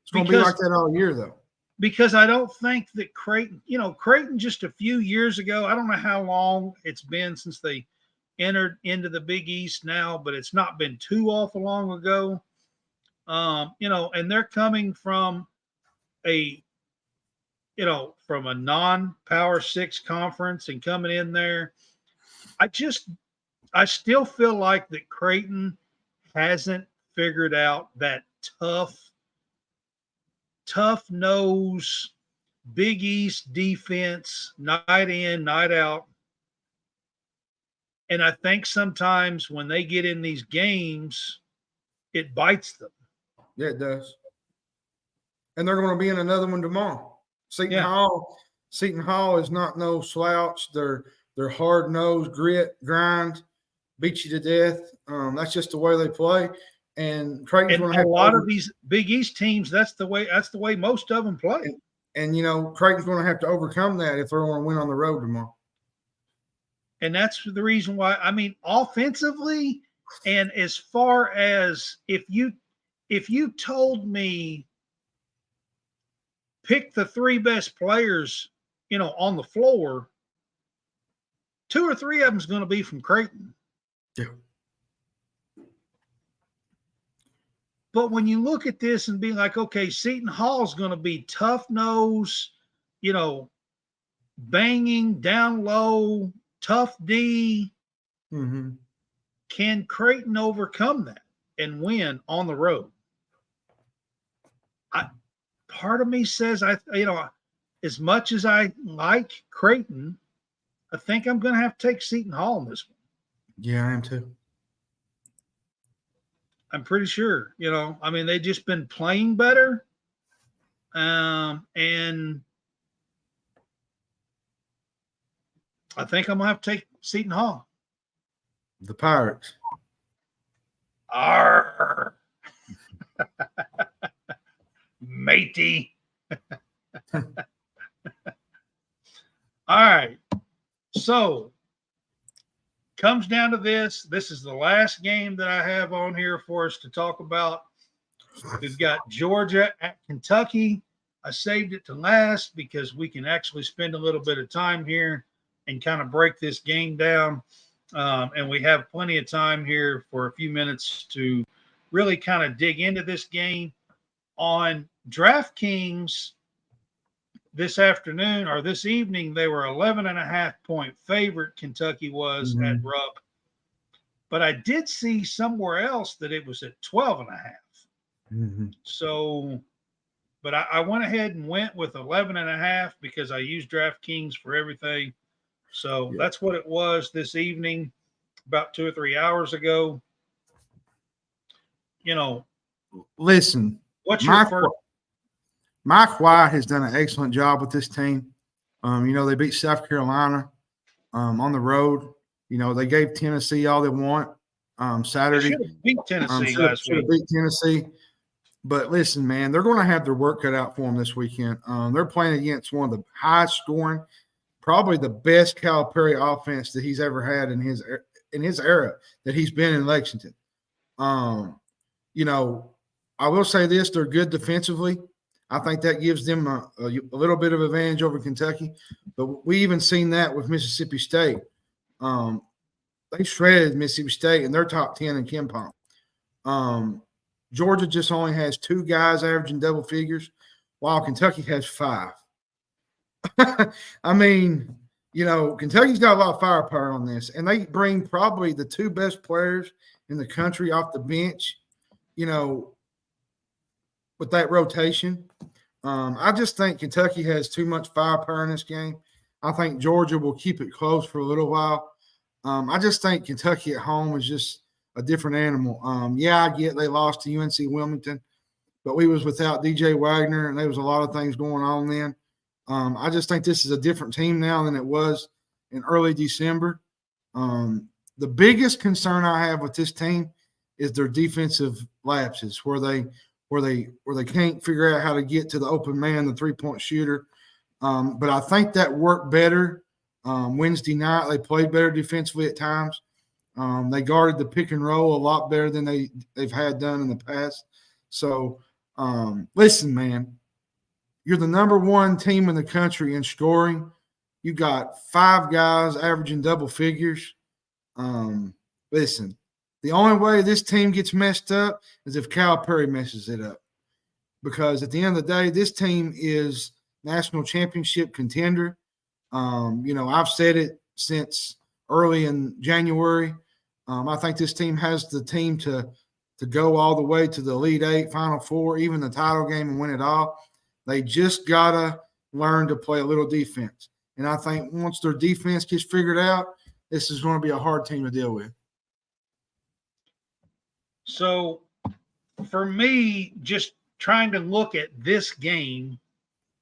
It's going to be like that all year, though.
Because I don't think that Creighton just a few years ago, I don't know how long it's been since they entered into the Big East now, but it's not been too awful long ago. And they're coming from a non-Power 6 conference and coming in there. I still feel like that Creighton hasn't figured out that tough nose Big East defense, night in, night out. And I think sometimes when they get in these games, it bites them.
Yeah, it does. And they're going to be in another one tomorrow. Seton Hall is not no slouch. They're hard-nosed, grit, grind, beat you to death. That's just the way they play. And Creighton's going to have
a lot of these Big East teams. That's the way most of them play.
And Creighton's going to have to overcome that if they're going to win on the road tomorrow.
And that's the reason why. I mean, offensively, and as far as if you told me pick the three best players, on the floor, 2 or 3 of them is going to be from Creighton.
Yeah.
But when you look at this and be like, okay, Seton Hall is going to be tough nose, banging down low, tough D.
Mm-hmm.
Can Creighton overcome that and win on the road? Part of me says, as much as I like Creighton, I think I'm going to have to take Seton Hall in this one.
Yeah, I am too.
I'm pretty sure, they've just been playing better. And I think I'm going to have to take Seton Hall.
The Pirates.
Arr. Matey. All right. So comes down to this. This is the last game that I have on here for us to talk about. We've got Georgia at Kentucky. I saved it to last because we can actually spend a little bit of time here and kind of break this game down. And we have plenty of time here for a few minutes to really kind of dig into this game. On DraftKings this afternoon or this evening, they were 11.5-point favorite. Kentucky was at Rupp. But I did see somewhere else that it was at 12.5.
Mm-hmm.
So, but I went ahead and went with 11.5 because I use DraftKings for everything. So that's what it was this evening, about 2 or 3 hours ago.
Listen,
what's your first?
Mike White has done an excellent job with this team. They beat South Carolina on the road. They gave Tennessee all they want Saturday.
They should have beat Tennessee last week.
Beat Tennessee. But listen, man, they're going to have their work cut out for them this weekend. They're playing against one of the highest scoring, probably the best Calipari offense that he's ever had in his era that he's been in Lexington. I will say this: they're good defensively. I think that gives them a little bit of advantage over Kentucky. But we even seen that with Mississippi State. They shredded Mississippi State, and they're top 10 in KenPom. Georgia just only has 2 guys averaging double figures, while Kentucky has 5. Kentucky's got a lot of firepower on this, and they bring probably the 2 best players in the country off the bench. with that rotation. I just think Kentucky has too much firepower in this game. I think Georgia will keep it close for a little while. I just think Kentucky at home is just a different animal. Yeah, I get they lost to UNC Wilmington, but we was without DJ Wagner, and there was a lot of things going on then. I just think this is a different team now than it was in early December. The biggest concern I have with this team is their defensive lapses, where they can't figure out how to get to the open man, the three-point shooter. But I think that worked better Wednesday night. They played better defensively at times. They guarded the pick and roll a lot better than they've had done in the past. So, listen, man, you're the number one team in the country in scoring. You got 5 guys averaging double figures. Listen, the only way this team gets messed up is if Calipari messes it up. Because at the end of the day, this team is national championship contender. I've said it since early in January. I think this team has the team to go all the way to the Elite Eight, Final Four, even the title game and win it all. They just got to learn to play a little defense. And I think once their defense gets figured out, this is going to be a hard team to deal with.
So for me, just trying to look at this game,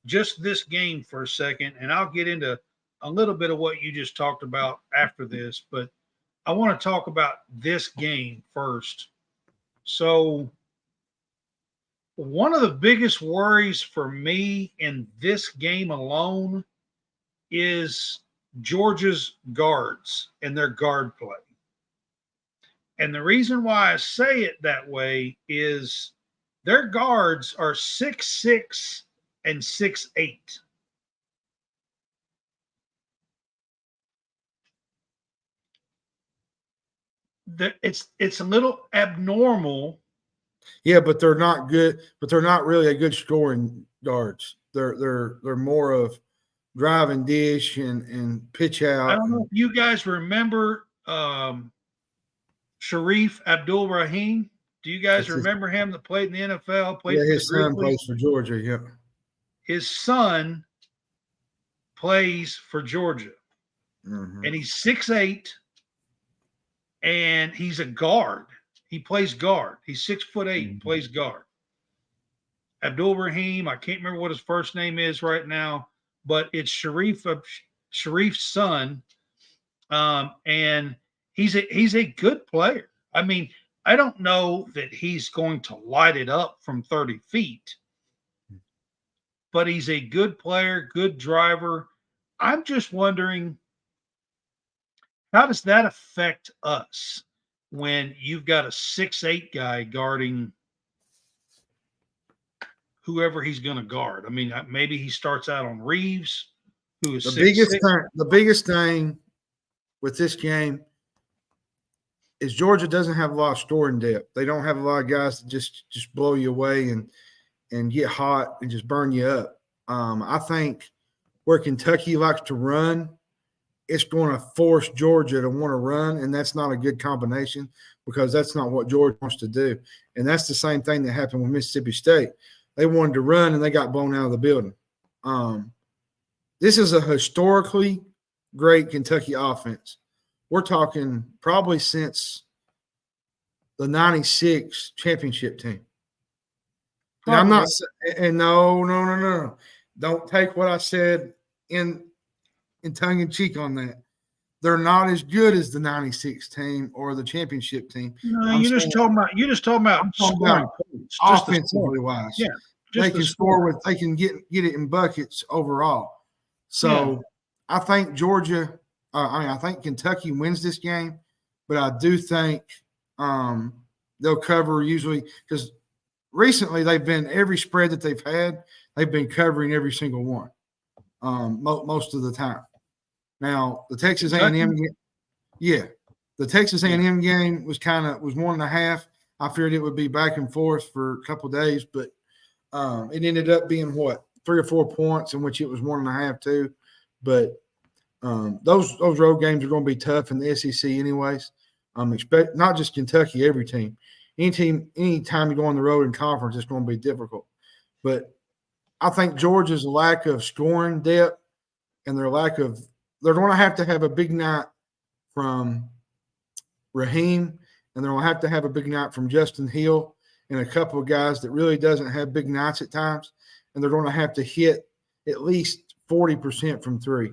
just this game for a second, and I'll get into a little bit of what you just talked about after this, but I want to talk about this game first. So one of the biggest worries for me in this game alone is Georgia's guards and their guard play. And the reason why I say it that way is their guards are 6'6" and 6'8". It's a little abnormal.
Yeah, but they're not good. But they're not really a good scoring guards. They're more of drive and dish and pitch out.
I don't know if you guys remember Sharif Abdul-Rahim. Do you guys remember him that played in the NFL?
Yeah, his son plays for Georgia. Yeah,
his son plays for Georgia, and he's 6'8", and he's a guard. He plays guard. He's 6'8", plays guard. Abdul-Rahim, I can't remember what his first name is right now, but it's Sharif's son, and he's a good player. I mean, I don't know that he's going to light it up from 30 feet, but he's a good player, good driver. I'm just wondering, how does that affect us when you've got a 6'8" guy guarding whoever he's going to guard? I mean, maybe he starts out on Reeves, who is
the biggest thing with this game is Georgia doesn't have a lot of scoring depth. They don't have a lot of guys that just blow you away and get hot and just burn you up. I think where Kentucky likes to run, it's going to force Georgia to want to run, and that's not a good combination because that's not what Georgia wants to do. And that's the same thing that happened with Mississippi State. They wanted to run, and they got blown out of the building. This is a historically great Kentucky offense. We're talking probably since the 96 championship team. And I'm not – and no. Don't take what I said in tongue-in-cheek on that. They're not as good as the 96 team or the championship team.
No, you're just talking about scoring points,
offensively wise.
Yeah,
they can score they can get it in buckets overall. So I think Georgia – I think Kentucky wins this game, but I do think they'll cover usually because recently they've been every spread that they've had, they've been covering every single one most of the time. Now the Texas A&M game, the Texas A&M game was 1.5. I feared it would be back and forth for a couple of days, but it ended up being 3 or 4 points in which it was 1.5 too. But those road games are going to be tough in the SEC anyways. Expect not just Kentucky, every team. Anytime you go on the road in conference, it's going to be difficult. But I think Georgia's lack of scoring depth and they're going to have a big night from Raheem, and they're going to have a big night from Justin Hill and a couple of guys that really doesn't have big nights at times, and they're going to have to hit at least 40% from three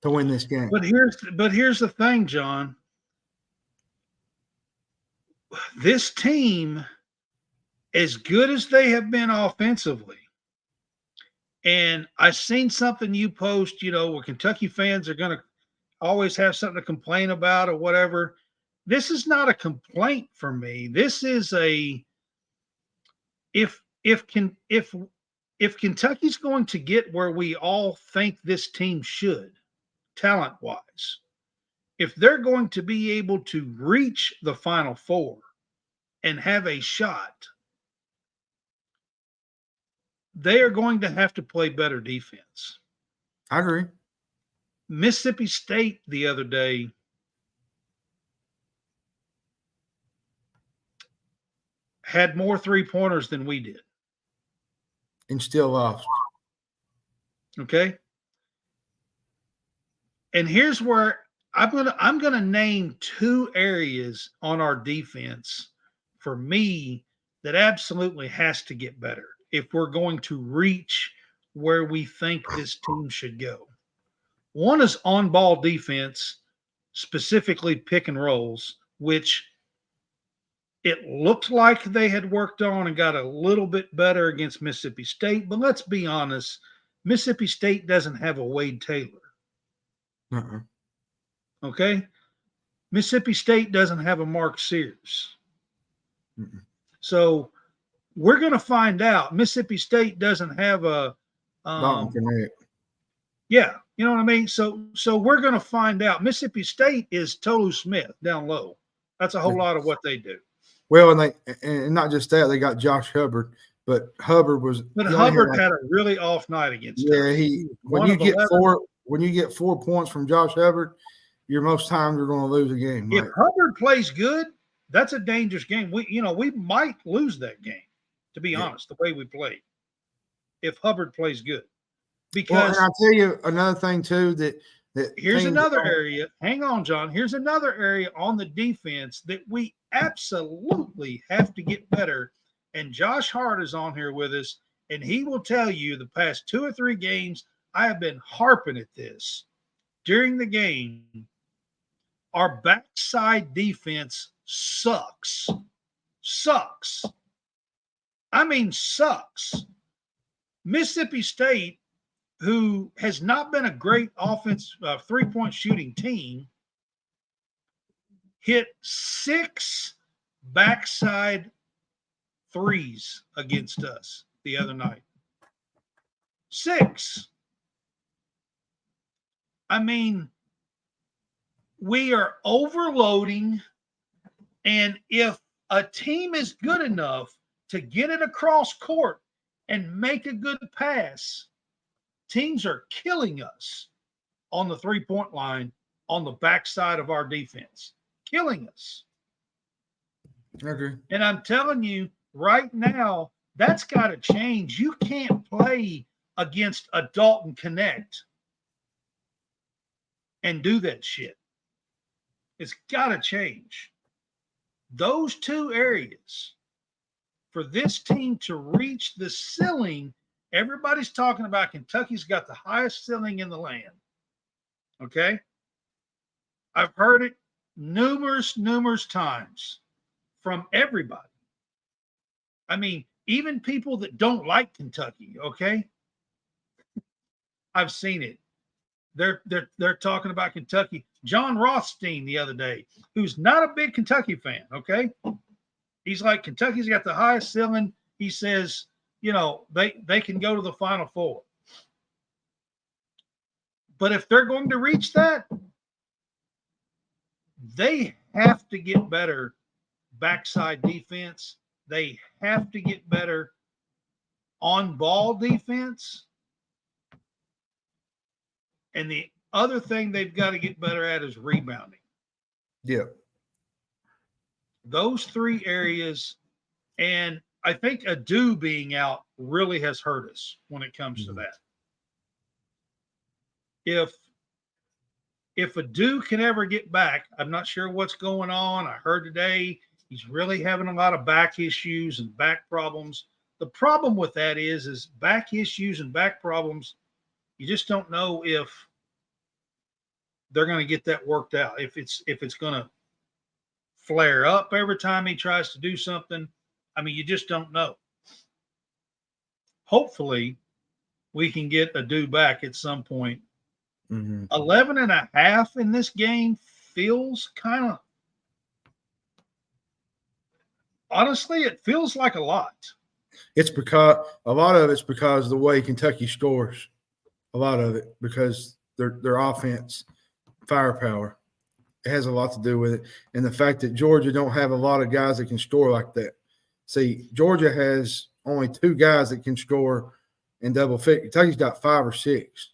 to win this game.
But here's the thing, John. This team, as good as they have been offensively, and I've seen something you post, where Kentucky fans are going to always have something to complain about or whatever. This is not a complaint for me. This is if Kentucky's going to get where we all think this team should, talent-wise, if they're going to be able to reach the Final Four and have a shot, they are going to have to play better defense.
I agree.
Mississippi State the other day had more three-pointers than we did.
And still lost.
Okay? And here's where I'm gonna name two areas on our defense for me that absolutely has to get better if we're going to reach where we think this team should go. One is on-ball defense, specifically pick and rolls, which it looked like they had worked on and got a little bit better against Mississippi State. But let's be honest, Mississippi State doesn't have a Wade Taylor.
Uh-uh.
Okay? Mississippi State doesn't have a Mark Sears.
Mm-mm.
So we're going to find out. Mississippi State doesn't have a yeah, you know what I mean? So we're going to find out. Mississippi State is Tolu Smith down low. That's a whole lot of what they do.
Well, and not just that, they got Josh Hubbard, but Hubbard
had a really off night against us.
When you get 4 points from Josh Hubbard, most times you're going to lose a game.
If Hubbard plays good, that's a dangerous game. We might lose that game, to be honest, the way we played. If Hubbard plays good. Because
and I'll tell you another thing too that
here's another area. Hang on, John. Here's another area on the defense that we absolutely have to get better. And Josh Hart is on here with us, and he will tell you the past 2 or 3 games I have been harping at this. During the game, our backside defense sucks. Sucks. I mean, sucks. Mississippi State, who has not been a great offense three-point shooting team, hit 6 backside threes against us the other night. 6. I mean, we are overloading, and if a team is good enough to get it across court and make a good pass, teams are killing us on the three-point line on the backside of our defense. Killing us.
Okay.
And I'm telling you, right now, that's got to change. You can't play against a Dalton Connect and do that shit. It's got to change. Those 2 areas, for this team to reach the ceiling. Everybody's talking about Kentucky's got the highest ceiling in the land. Okay? I've heard it numerous times from everybody. I mean, even people that don't like Kentucky, okay? I've seen it. They're talking about Kentucky. John Rothstein the other day, who's not a big Kentucky fan, okay? He's like, Kentucky's got the highest ceiling. He says, they can go to the Final Four. But if they're going to reach that, they have to get better backside defense. They have to get better on-ball defense. And the other thing they've got to get better at is rebounding.
Yeah.
Those 3 areas, and I think Adu being out really has hurt us when it comes to that. If Adu can ever get back, I'm not sure what's going on. I heard today he's really having a lot of back issues and back problems. The problem with that is back issues and back problems, you just don't know if they're going to get that worked out. If it's going to flare up every time he tries to do something, I mean, you just don't know. Hopefully, we can get Adu back at some point. 11.5 in this game feels kind of, honestly, it feels like a lot.
It's because a lot of it's because of the way Kentucky scores. A lot of it because their offense firepower. It has a lot to do with it. And the fact that Georgia don't have a lot of guys that can score like that. See, Georgia has only 2 guys that can score in double figures. Kentucky's got 5 or 6.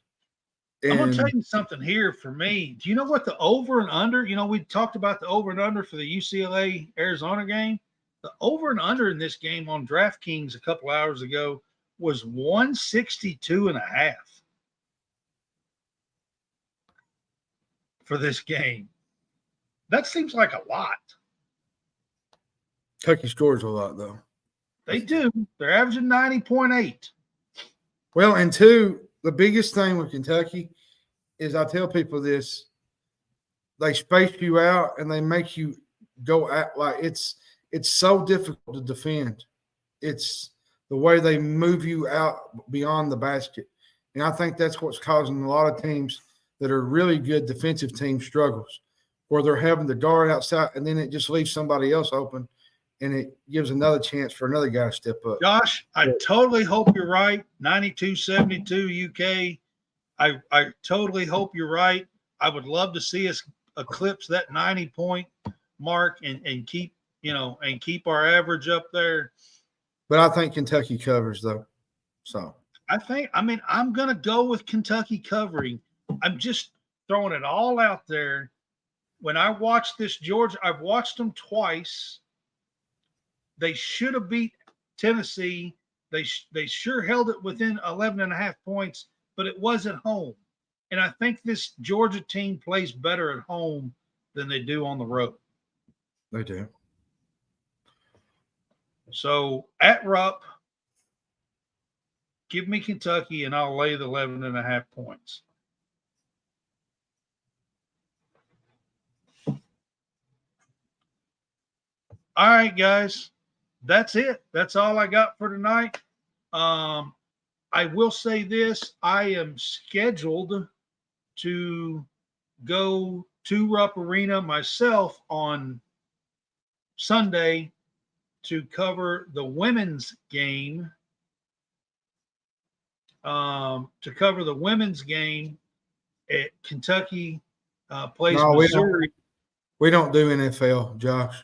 I'm going to tell you something here for me. Do you know what the over and under, we talked about the over and under for the UCLA-Arizona game. The over and under in this game on DraftKings a couple hours ago was 162.5 for this game. That seems like a lot.
Kentucky scores a lot, though.
They do. They're averaging 90.8.
Well, and 2, the biggest thing with Kentucky is I tell people this, they space you out and they make you go at like it's so difficult to defend. It's the way they move you out beyond the basket. And I think that's what's causing a lot of teams that are really good defensive teams struggles, where they're having to guard outside and then it just leaves somebody else open and it gives another chance for another guy to step up.
Josh, I totally hope you're right. 92-72 UK. I totally hope you're right. I would love to see us eclipse that 90-point mark and keep our average up there.
But I think Kentucky covers, though. So
I'm going to go with Kentucky covering. I'm just throwing it all out there. When I watched this Georgia, I've watched them twice. They should have beat Tennessee. They sure held it within 11.5 points, but it was at home. And I think this Georgia team plays better at home than they do on the road.
They do.
So at Rupp, give me Kentucky, and I'll lay the 11.5 points. All right, guys. That's it. That's all I got for tonight. I will say this. I am scheduled to go to Rupp Arena myself on Sunday to cover the women's game. At Kentucky plays Missouri.
We don't do NFL, Josh.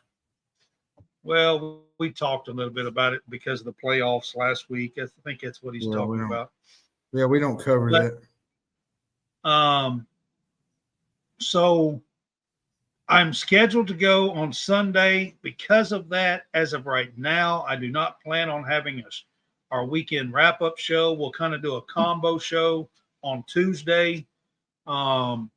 Well, we talked a little bit about it because of the playoffs last week. I think that's what he's talking about.
Yeah, we don't cover
that. So I'm scheduled to go on Sunday. Because of that, as of right now, I do not plan on having our weekend wrap-up show. We'll kind of do a combo show on Tuesday. And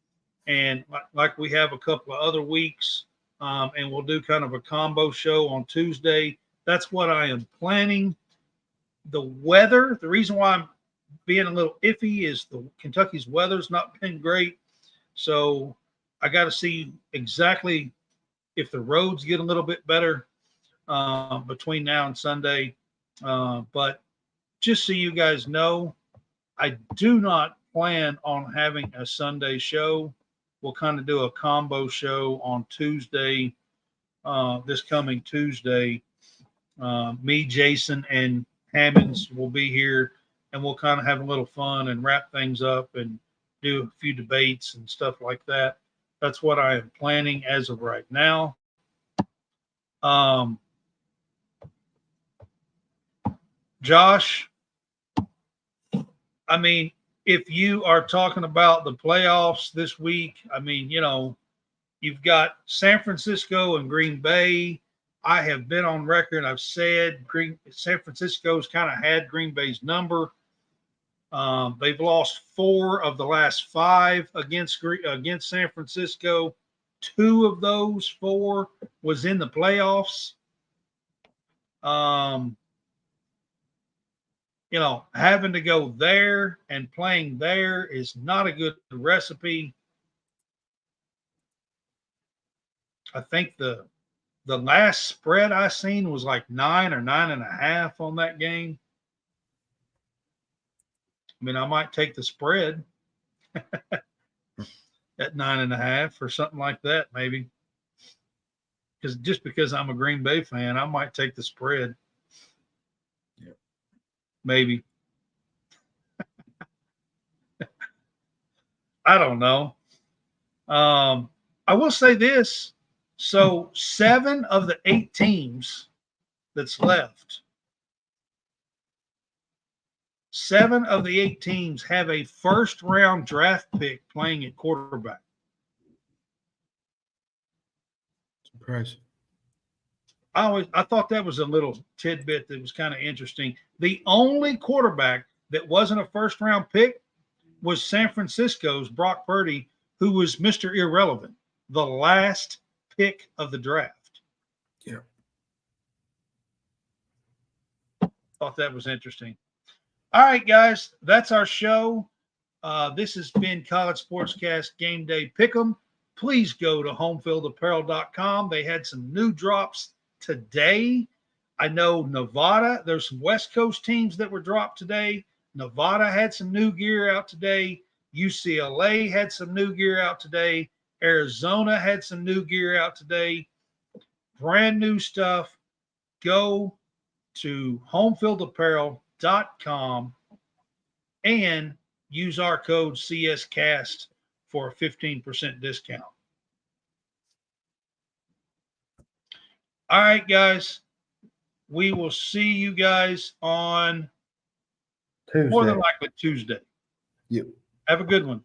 like we have a couple of other weeks, and we'll do kind of a combo show on Tuesday. That's what I am planning. The weather, the reason why I'm being a little iffy is Kentucky's weather's not been great. So I got to see exactly if the roads get a little bit better between now and Sunday. But just so you guys know, I do not plan on having a Sunday show. We'll kind of do a combo show on Tuesday, this coming Tuesday. Me, Jason, and Hammonds will be here, and we'll kind of have a little fun and wrap things up and do a few debates and stuff like that. That's what I am planning as of right now. Josh, I mean, if you are talking about the playoffs this week, I mean, you've got San Francisco and Green Bay. I have been on record. I've said San Francisco's kind of had Green Bay's number. They've lost 4 of the last 5 against San Francisco. 2 of those 4 was in the playoffs. Having to go there and playing there is not a good recipe. I think the last spread I seen was like 9 or 9.5 on that game. I mean, I might take the spread at 9.5 or something like that, maybe. Because I'm a Green Bay fan, I might take the spread.
Yeah.
Maybe. I don't know. I will say this. So 7 of the 8 teams that's left, 7 of the 8 teams have a first-round draft pick playing at quarterback.
Surprise.
I thought that was a little tidbit that was kind of interesting. The only quarterback that wasn't a first-round pick was San Francisco's Brock Purdy, who was Mr. Irrelevant, the last pick of the draft.
Yeah.
Thought that was interesting. All right, guys, that's our show. This has been College Sportscast Game Day Pick'em. Please go to homefieldapparel.com. They had some new drops today. I know Nevada, there's some West Coast teams that were dropped today. Nevada had some new gear out today. UCLA had some new gear out today. Arizona had some new gear out today. Brand new stuff. Go to homefieldapparel.com and use our code CSCAST for a 15% discount. All right, guys. We will see you guys on
Tuesday.
more than likely Tuesday.
Yep.
Have a good one.